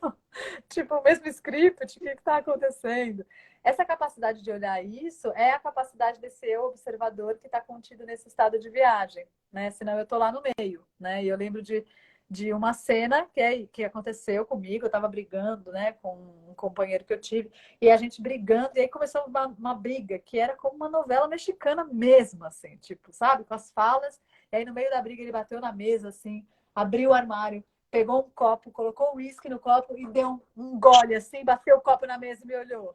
Tipo, o mesmo script, o que está acontecendo? Essa capacidade de olhar isso é a capacidade desse eu observador que está contido nesse estado de viagem, né? Senão eu estou lá no meio, né? E eu lembro de uma cena que aconteceu comigo, eu estava brigando, né, com um companheiro que eu tive, e a gente brigando, e aí começou uma briga que era como uma novela mexicana mesmo, assim, tipo, sabe, com as falas, e aí no meio da briga ele bateu na mesa, assim, abriu o armário, pegou um copo, colocou um uísque no copo e deu um gole, assim, bateu o copo na mesa e me olhou.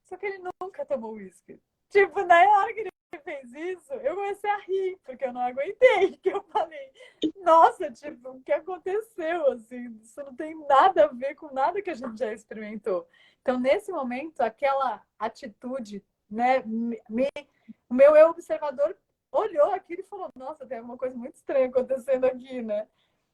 Só que ele nunca tomou uísque. Tipo, na hora que ele fez isso, eu comecei a rir, porque eu não aguentei. Que eu falei, nossa, tipo, o que aconteceu? Assim, isso não tem nada a ver com nada que a gente já experimentou. Então, nesse momento, aquela atitude, né, o meu eu observador olhou aquilo e falou, nossa, tem alguma coisa muito estranha acontecendo aqui, né?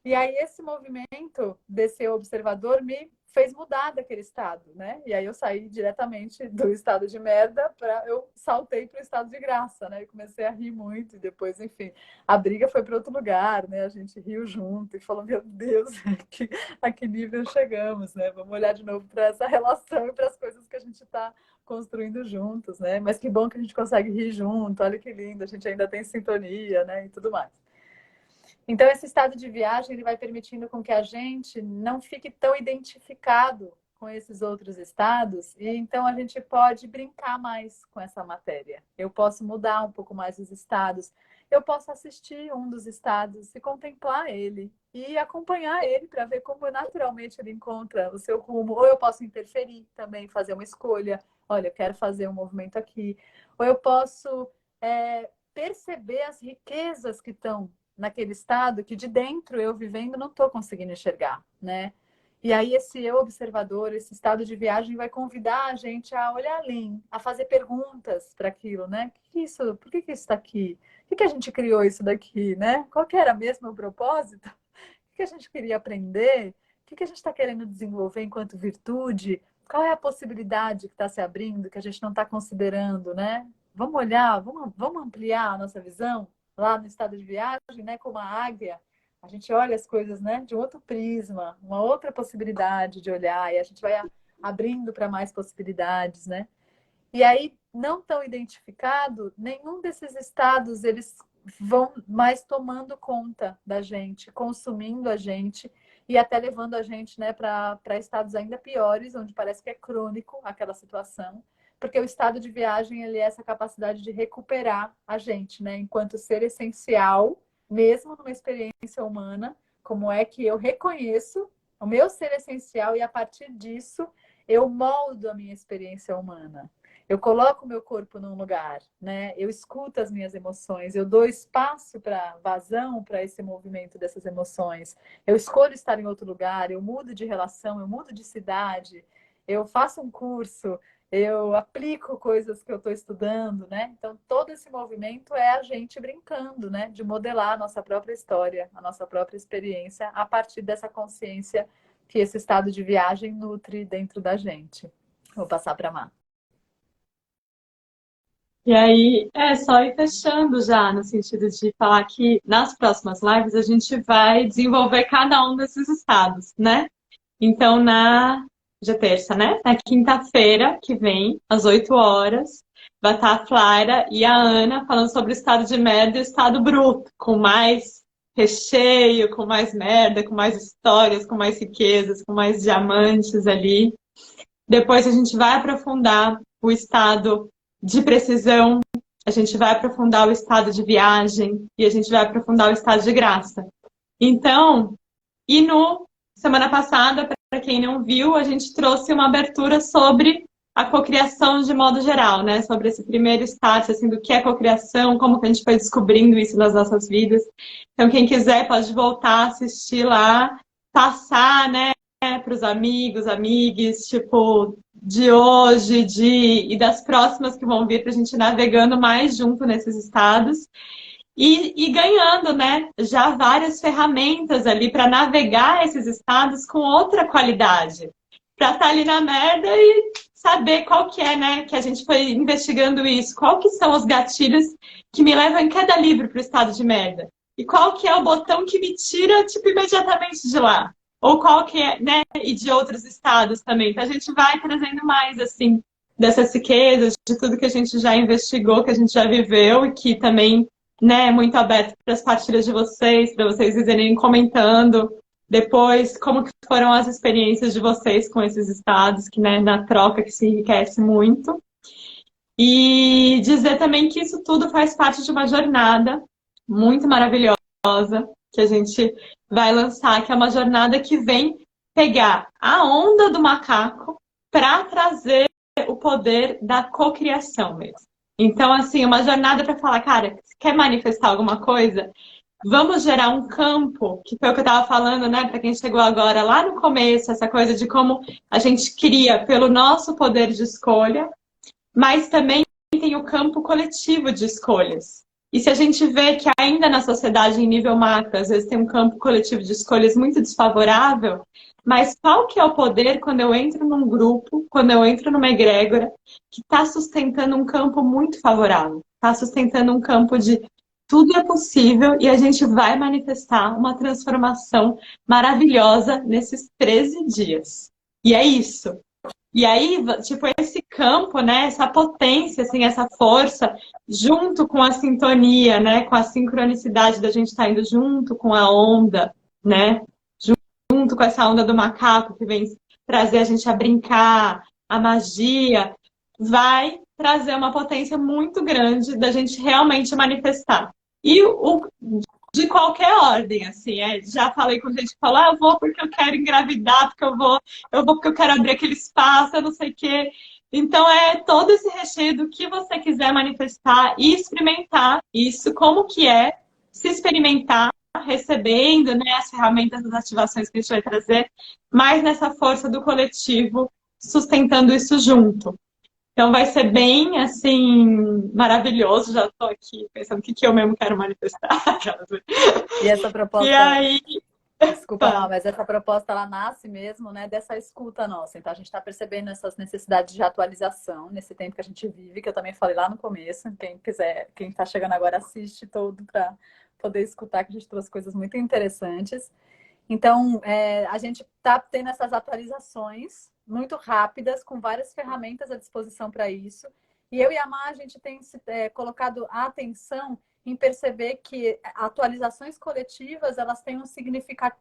E aí esse movimento desse observador me fez mudar daquele estado, né? E aí eu saí diretamente do estado de merda eu saltei para o estado de graça, né? E comecei a rir muito e depois, enfim, a briga foi para outro lugar, né? A gente riu junto e falou, meu Deus, a que nível chegamos, né? Vamos olhar de novo para essa relação e para as coisas que a gente está construindo juntos, né? Mas que bom que a gente consegue rir junto, olha que lindo, a gente ainda tem sintonia, né? E tudo mais. Então, esse estado de viagem ele vai permitindo com que a gente não fique tão identificado com esses outros estados e então a gente pode brincar mais com essa matéria. Eu posso mudar um pouco mais os estados, eu posso assistir um dos estados e contemplar ele e acompanhar ele para ver como naturalmente ele encontra o seu rumo. Ou eu posso interferir também, fazer uma escolha. Olha, eu quero fazer um movimento aqui. Ou eu posso perceber as riquezas que estão naquele estado que de dentro eu vivendo não estou conseguindo enxergar, né? E aí esse eu observador, esse estado de viagem vai convidar a gente a olhar além, a fazer perguntas para aquilo, né? Por que isso está aqui? Por que a gente criou isso daqui, né? Qual que era mesmo o propósito? O que a gente queria aprender? O que a gente está querendo desenvolver enquanto virtude? Qual é a possibilidade que está se abrindo, que a gente não está considerando, né? Vamos olhar, vamos ampliar a nossa visão? Lá no estado de viagem, né, como a águia, a gente olha as coisas, né, de um outro prisma, uma outra possibilidade de olhar, e a gente vai abrindo para mais possibilidades, né? E aí, não tão identificado, nenhum desses estados, eles vão mais tomando conta da gente, consumindo a gente, e até levando a gente, né, para estados ainda piores, onde parece que é crônico aquela situação. Porque o estado de viagem ele é essa capacidade de recuperar a gente, né? Enquanto ser essencial, mesmo numa experiência humana, como é que eu reconheço o meu ser essencial e a partir disso eu moldo a minha experiência humana. Eu coloco o meu corpo num lugar, né? Eu escuto as minhas emoções, eu dou espaço para vazão para esse movimento dessas emoções. Eu escolho estar em outro lugar, eu mudo de relação, eu mudo de cidade, eu faço um curso, eu aplico coisas que eu estou estudando, né? Então, todo esse movimento é a gente brincando, né? De modelar a nossa própria história, a nossa própria experiência, a partir dessa consciência que esse estado de viagem nutre dentro da gente. Vou passar para a Má. E aí, só ir fechando já, no sentido de falar que nas próximas lives a gente vai desenvolver cada um desses estados, né? Então, hoje é terça, né? Na quinta-feira que vem, às 8 horas, vai estar a Clara e a Ana falando sobre o estado de merda e o estado bruto, com mais recheio, com mais merda, com mais histórias, com mais riquezas, com mais diamantes ali. Depois a gente vai aprofundar o estado de precisão, a gente vai aprofundar o estado de viagem e a gente vai aprofundar o estado de graça. Então, semana passada, para quem não viu, a gente trouxe uma abertura sobre a cocriação de modo geral, né? Sobre esse primeiro estágio, assim, do que é cocriação, como que a gente foi descobrindo isso nas nossas vidas. Então, quem quiser pode voltar, assistir lá, passar, né, para os amigos, amigues, tipo, de hoje, e das próximas que vão vir, para a gente ir navegando mais junto nesses estados. E ganhando, né, já várias ferramentas ali para navegar esses estados com outra qualidade. Para estar ali na merda e saber qual que é, né, que a gente foi investigando isso, qual que são os gatilhos que me levam em queda livre para o estado de merda. E qual que é o botão que me tira, tipo, imediatamente de lá. Ou qual que é, né, e de outros estados também. Então a gente vai trazendo mais, assim, dessas riquezas, de tudo que a gente já investigou, que a gente já viveu e que também, né, muito aberto para as partilhas de vocês, para vocês irem comentando depois como que foram as experiências de vocês com esses estados, que, né, na troca que se enriquece muito. E dizer também que isso tudo faz parte de uma jornada muito maravilhosa que a gente vai lançar, que é uma jornada que vem pegar a onda do macaco para trazer o poder da cocriação mesmo. Então, assim, uma jornada para falar, cara, se quer manifestar alguma coisa, vamos gerar um campo, que foi o que eu estava falando, né, para quem chegou agora lá no começo, essa coisa de como a gente cria pelo nosso poder de escolha, mas também tem o campo coletivo de escolhas. E se a gente vê que ainda na sociedade, em nível macro, às vezes tem um campo coletivo de escolhas muito desfavorável, mas qual que é o poder quando eu entro num grupo, quando eu entro numa egrégora, que está sustentando um campo muito favorável, está sustentando um campo de tudo é possível e a gente vai manifestar uma transformação maravilhosa nesses 13 dias. E é isso. E aí, tipo, esse campo, né, essa potência, assim, essa força, junto com a sintonia, né, com a sincronicidade da gente estar indo junto com a onda, né, junto com essa onda do macaco que vem trazer a gente a brincar, a magia, vai trazer uma potência muito grande da gente realmente manifestar. E de qualquer ordem, assim, já falei com gente que fala, eu vou porque eu quero engravidar, porque eu vou porque eu quero abrir aquele espaço, eu não sei o quê. Então, é todo esse recheio do que você quiser manifestar e experimentar isso, como que é se experimentar, recebendo, né, as ferramentas das ativações que a gente vai trazer, mas nessa força do coletivo, sustentando isso junto. Então vai ser bem, assim, maravilhoso. Já estou aqui pensando o que eu mesmo quero manifestar. E essa proposta... E aí... Desculpa, não, mas essa proposta, ela nasce mesmo, né, dessa escuta nossa. Então, a gente está percebendo essas necessidades de atualização nesse tempo que a gente vive, que eu também falei lá no começo. Quem quiser, quem está chegando agora, assiste todo para poder escutar, que a gente trouxe coisas muito interessantes. Então, a gente está tendo essas atualizações muito rápidas, com várias ferramentas à disposição para isso. E eu e a Má, a gente tem colocado a atenção em perceber que atualizações coletivas, elas têm um significado,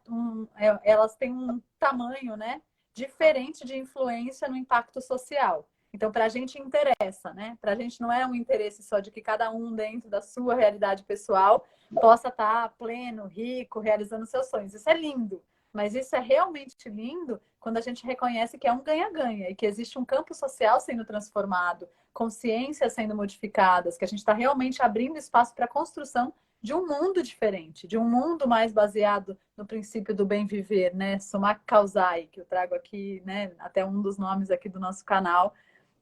elas têm um tamanho, né, diferente de influência no impacto social. Então, para a gente interessa, né? Para a gente não é um interesse só de que cada um, dentro da sua realidade pessoal, possa estar pleno, rico, realizando seus sonhos. Isso é lindo. Mas isso é realmente lindo quando a gente reconhece que é um ganha-ganha e que existe um campo social sendo transformado, consciências sendo modificadas, que a gente está realmente abrindo espaço para a construção de um mundo diferente, de um mundo mais baseado no princípio do bem viver, né? Sumak Kausai, que eu trago aqui, né? Até um dos nomes aqui do nosso canal,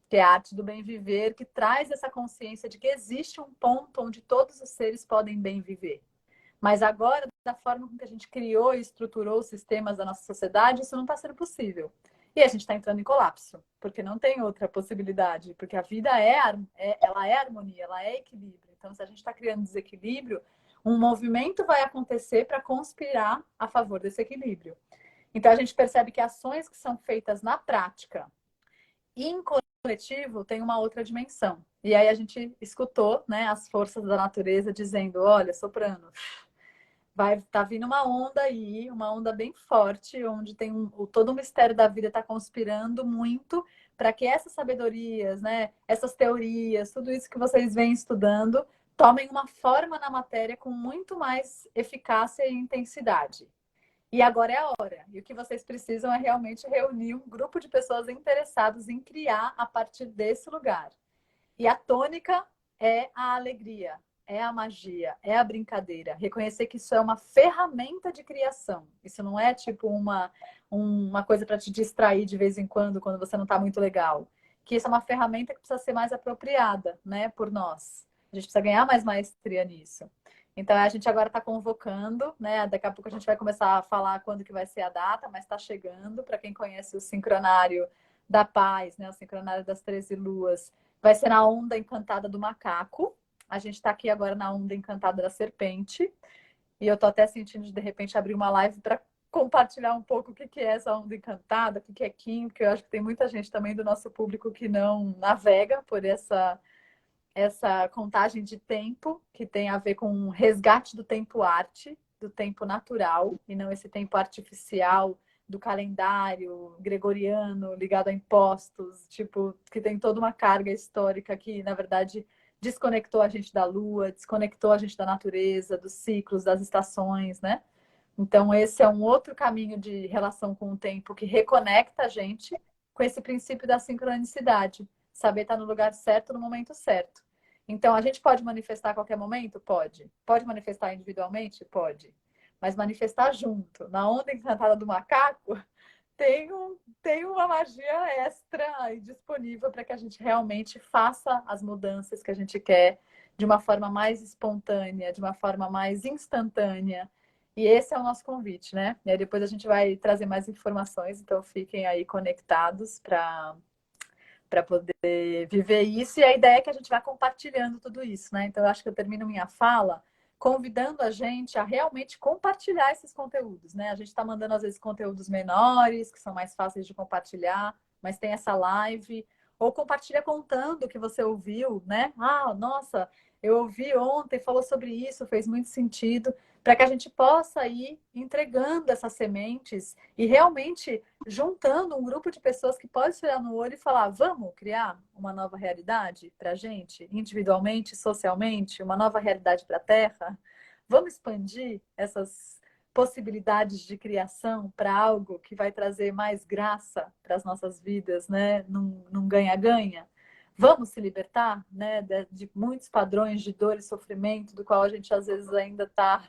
que é a arte do bem viver, que traz essa consciência de que existe um ponto onde todos os seres podem bem viver. Mas agora, da forma com que a gente criou e estruturou os sistemas da nossa sociedade, isso não está sendo possível. E a gente está entrando em colapso, porque não tem outra possibilidade, porque a vida ela é harmonia, ela é equilíbrio. Então, se a gente está criando desequilíbrio, um movimento vai acontecer para conspirar a favor desse equilíbrio. Então, a gente percebe que ações que são feitas na prática e em coletivo tem uma outra dimensão. E aí a gente escutou, né, as forças da natureza dizendo, olha, soprano, tá vindo uma onda aí, uma onda bem forte, onde tem todo o mistério da vida está conspirando muito para que essas sabedorias, né, essas teorias, tudo isso que vocês vêm estudando, tomem uma forma na matéria com muito mais eficácia e intensidade. E agora é a hora. E o que vocês precisam é realmente reunir um grupo de pessoas interessadas em criar a partir desse lugar. E a tônica é a alegria, é a magia, é a brincadeira. Reconhecer que isso é uma ferramenta de criação. Isso não é tipo uma coisa para te distrair de vez em quando você não está muito legal. Que isso é uma ferramenta que precisa ser mais apropriada, né, por nós. A gente precisa ganhar mais maestria nisso. Então, a gente agora está convocando, né? Daqui a pouco a gente vai começar a falar quando que vai ser a data, mas está chegando. Para quem conhece o Sincronário da Paz, né? O Sincronário das 13 Luas, vai ser na Onda Encantada do Macaco. A gente está aqui agora na Onda Encantada da Serpente. E eu tô até sentindo de repente abrir uma live para compartilhar um pouco o que é essa onda encantada, o que é Kim, porque eu acho que tem muita gente também do nosso público que não navega por essa contagem de tempo, que tem a ver com o resgate do tempo arte, do tempo natural, e não esse tempo artificial do calendário gregoriano ligado a impostos, tipo, que tem toda uma carga histórica que, na verdade, desconectou a gente da lua, desconectou a gente da natureza, dos ciclos, das estações, né? Então, esse é um outro caminho de relação com o tempo que reconecta a gente com esse princípio da sincronicidade. Saber estar no lugar certo no momento certo. Então, a gente pode manifestar a qualquer momento? Pode. Pode manifestar individualmente? Pode. Mas manifestar junto. Na onda encantada do macaco, tem uma magia extra aí disponível para que a gente realmente faça as mudanças que a gente quer de uma forma mais espontânea, de uma forma mais instantânea. E esse é o nosso convite, né? E aí depois a gente vai trazer mais informações, então fiquem aí conectados para poder viver isso. E a ideia é que a gente vai compartilhando tudo isso, né? Então eu acho que eu termino minha fala convidando a gente a realmente compartilhar esses conteúdos, né? A gente está mandando, às vezes, conteúdos menores, que são mais fáceis de compartilhar, mas tem essa live. Ou compartilha contando o que você ouviu, né? Ah, nossa, eu ouvi ontem, falou sobre isso, fez muito sentido, para que a gente possa ir entregando essas sementes e realmente juntando um grupo de pessoas que pode se olhar no olho e falar: vamos criar uma nova realidade para a gente, individualmente, socialmente, uma nova realidade para a Terra? Vamos expandir essas possibilidades de criação para algo que vai trazer mais graça para as nossas vidas, né? Num ganha-ganha? Vamos se libertar, né, de muitos padrões de dor e sofrimento, do qual a gente às vezes ainda está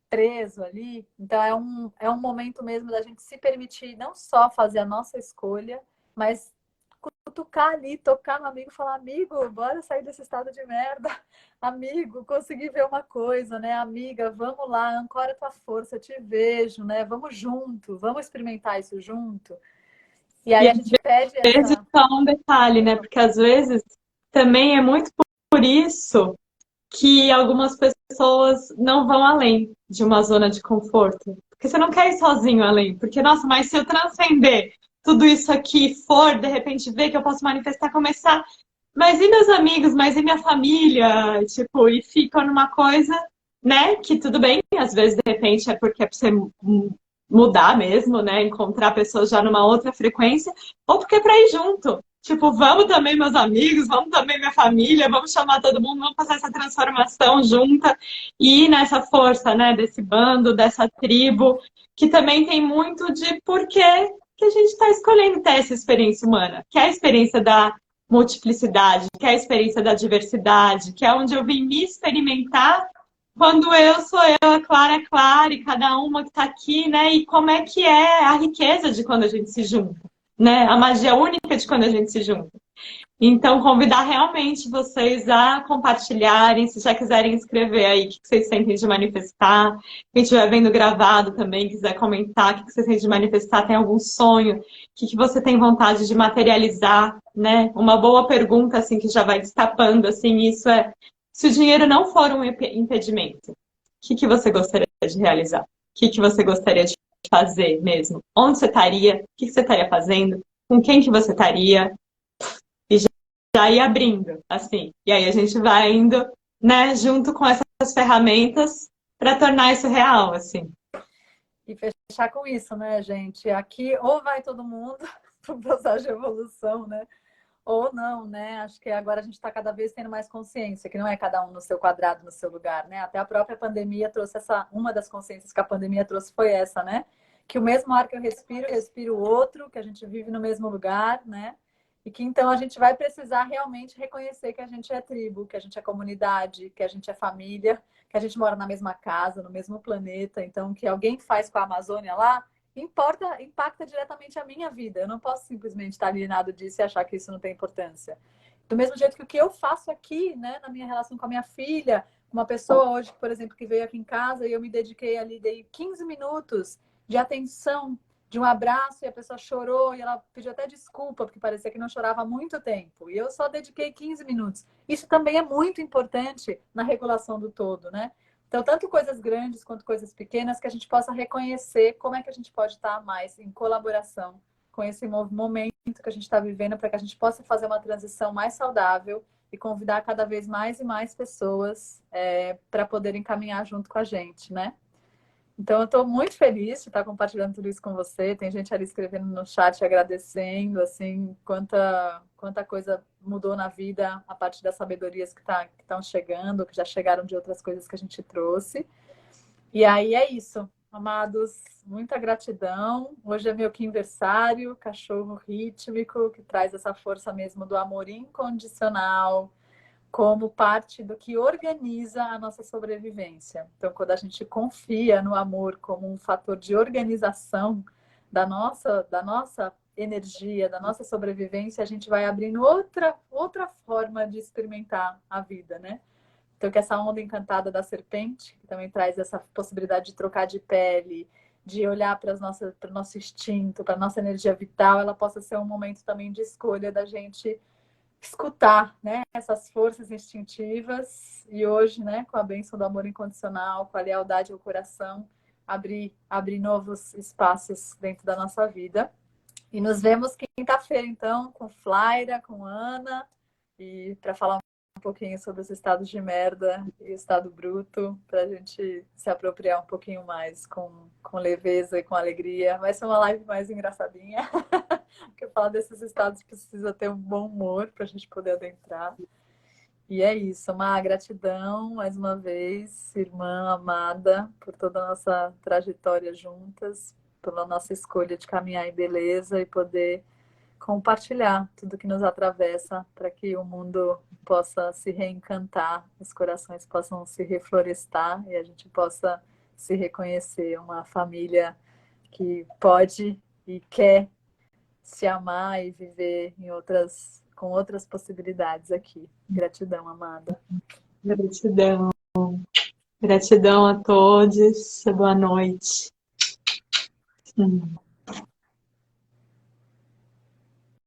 preso ali. Então é um momento mesmo da gente se permitir não só fazer a nossa escolha, mas cutucar ali, tocar no amigo e falar: amigo, bora sair desse estado de merda. Amigo, consegui ver uma coisa, né? Amiga, vamos lá, ancora tua força, eu te vejo, né? Vamos junto, vamos experimentar isso junto. E aí E a gente pede às vezes essa... só um detalhe, né? Porque às vezes também é muito por isso que algumas pessoas não vão além de uma zona de conforto. Porque você não quer ir sozinho além. Porque, nossa, mas se eu transcender tudo isso aqui, for, de repente, ver que eu posso manifestar, começar. Mas e meus amigos? Mas e minha família? Tipo, e fica numa coisa, né? Que tudo bem, às vezes, de repente, é porque é pra você mudar mesmo, né? Encontrar pessoas já numa outra frequência, ou porque é pra ir junto. Tipo, vamos também, meus amigos, vamos também, minha família, vamos chamar todo mundo, vamos fazer essa transformação junta e ir nessa força, né, desse bando, dessa tribo, que também tem muito de porquê que a gente está escolhendo ter essa experiência humana, que é a experiência da multiplicidade, que é a experiência da diversidade, que é onde eu vim me experimentar quando eu sou eu, a Clara é Clara, e cada uma que está aqui, né, e como é que é a riqueza de quando a gente se junta, né? A magia única de quando a gente se junta. Então, convidar realmente vocês a compartilharem, se já quiserem escrever aí o que vocês sentem de manifestar. Quem estiver vendo gravado também, quiser comentar o que vocês sentem de manifestar, tem algum sonho, o que você tem vontade de materializar, né? Uma boa pergunta, assim, que já vai destapando, assim, isso é: se o dinheiro não for um impedimento, o que você gostaria de realizar? O que você gostaria de fazer mesmo? Onde você estaria? O que você estaria fazendo? Com quem que você estaria? E já ir abrindo, assim. E aí a gente vai indo, né, junto com essas ferramentas para tornar isso real, assim. E fechar com isso, né, gente? Aqui ou vai todo mundo para o processo de evolução, né? ou não, né? Acho que agora a gente está cada vez tendo mais consciência, que não é cada um no seu quadrado, no seu lugar, né? Até a própria pandemia trouxe uma das consciências que a pandemia trouxe foi essa, né? Que o mesmo ar que eu respiro o outro, que a gente vive no mesmo lugar, né? E que então a gente vai precisar realmente reconhecer que a gente é tribo, que a gente é comunidade, que a gente é família, que a gente mora na mesma casa, no mesmo planeta. Então, o que alguém faz com a Amazônia lá impacta diretamente a minha vida. Eu não posso simplesmente estar alienado disso e achar que isso não tem importância. Do mesmo jeito que o que eu faço aqui, né, na minha relação com a minha filha, uma pessoa hoje, por exemplo, que veio aqui em casa e eu me dediquei ali, dei 15 minutos de atenção, de um abraço, e a pessoa chorou e ela pediu até desculpa, porque parecia que não chorava há muito tempo. E eu só dediquei 15 minutos. Isso também é muito importante na regulação do todo, né? Então, tanto coisas grandes quanto coisas pequenas, que a gente possa reconhecer como é que a gente pode estar mais em colaboração com esse momento que a gente está vivendo, para que a gente possa fazer uma transição mais saudável e convidar cada vez mais e mais pessoas para poderem caminhar junto com a gente, né? Então, eu estou muito feliz de estar compartilhando tudo isso com você. Tem gente ali escrevendo no chat, agradecendo, assim, quanta coisa mudou na vida a partir das sabedorias que estão chegando, que já chegaram de outras coisas que a gente trouxe. E aí é isso, amados, muita gratidão. Hoje é meu quinversário, cachorro rítmico, que traz essa força mesmo do amor incondicional, como parte do que organiza a nossa sobrevivência. Então, quando a gente confia no amor como um fator de organização da nossa energia, da nossa sobrevivência, a gente vai abrindo outra forma de experimentar a vida, né? Então, que essa onda encantada da serpente, que também traz essa possibilidade de trocar de pele, de olhar para o nosso instinto, para a nossa energia vital, ela possa ser um momento também de escolha da gente escutar, né, essas forças instintivas e hoje, né, com a bênção do amor incondicional, com a lealdade ao coração, abrir novos espaços dentro da nossa vida. E nos vemos quinta-feira, então, com Flaira, com Ana, e para falar um pouquinho sobre os estados de merda e o estado bruto, para a gente se apropriar um pouquinho mais com leveza e com alegria. Vai ser uma live mais engraçadinha, porque falar desses estados precisa ter um bom humor para a gente poder adentrar. E é isso, uma gratidão mais uma vez, irmã amada, por toda a nossa trajetória juntas, pela nossa escolha de caminhar em beleza e poder compartilhar tudo que nos atravessa para que o mundo possa se reencantar, os corações possam se reflorestar e a gente possa se reconhecer uma família que pode e quer se amar e viver com outras possibilidades aqui. Gratidão, amada. Gratidão. Gratidão a todos. Boa noite.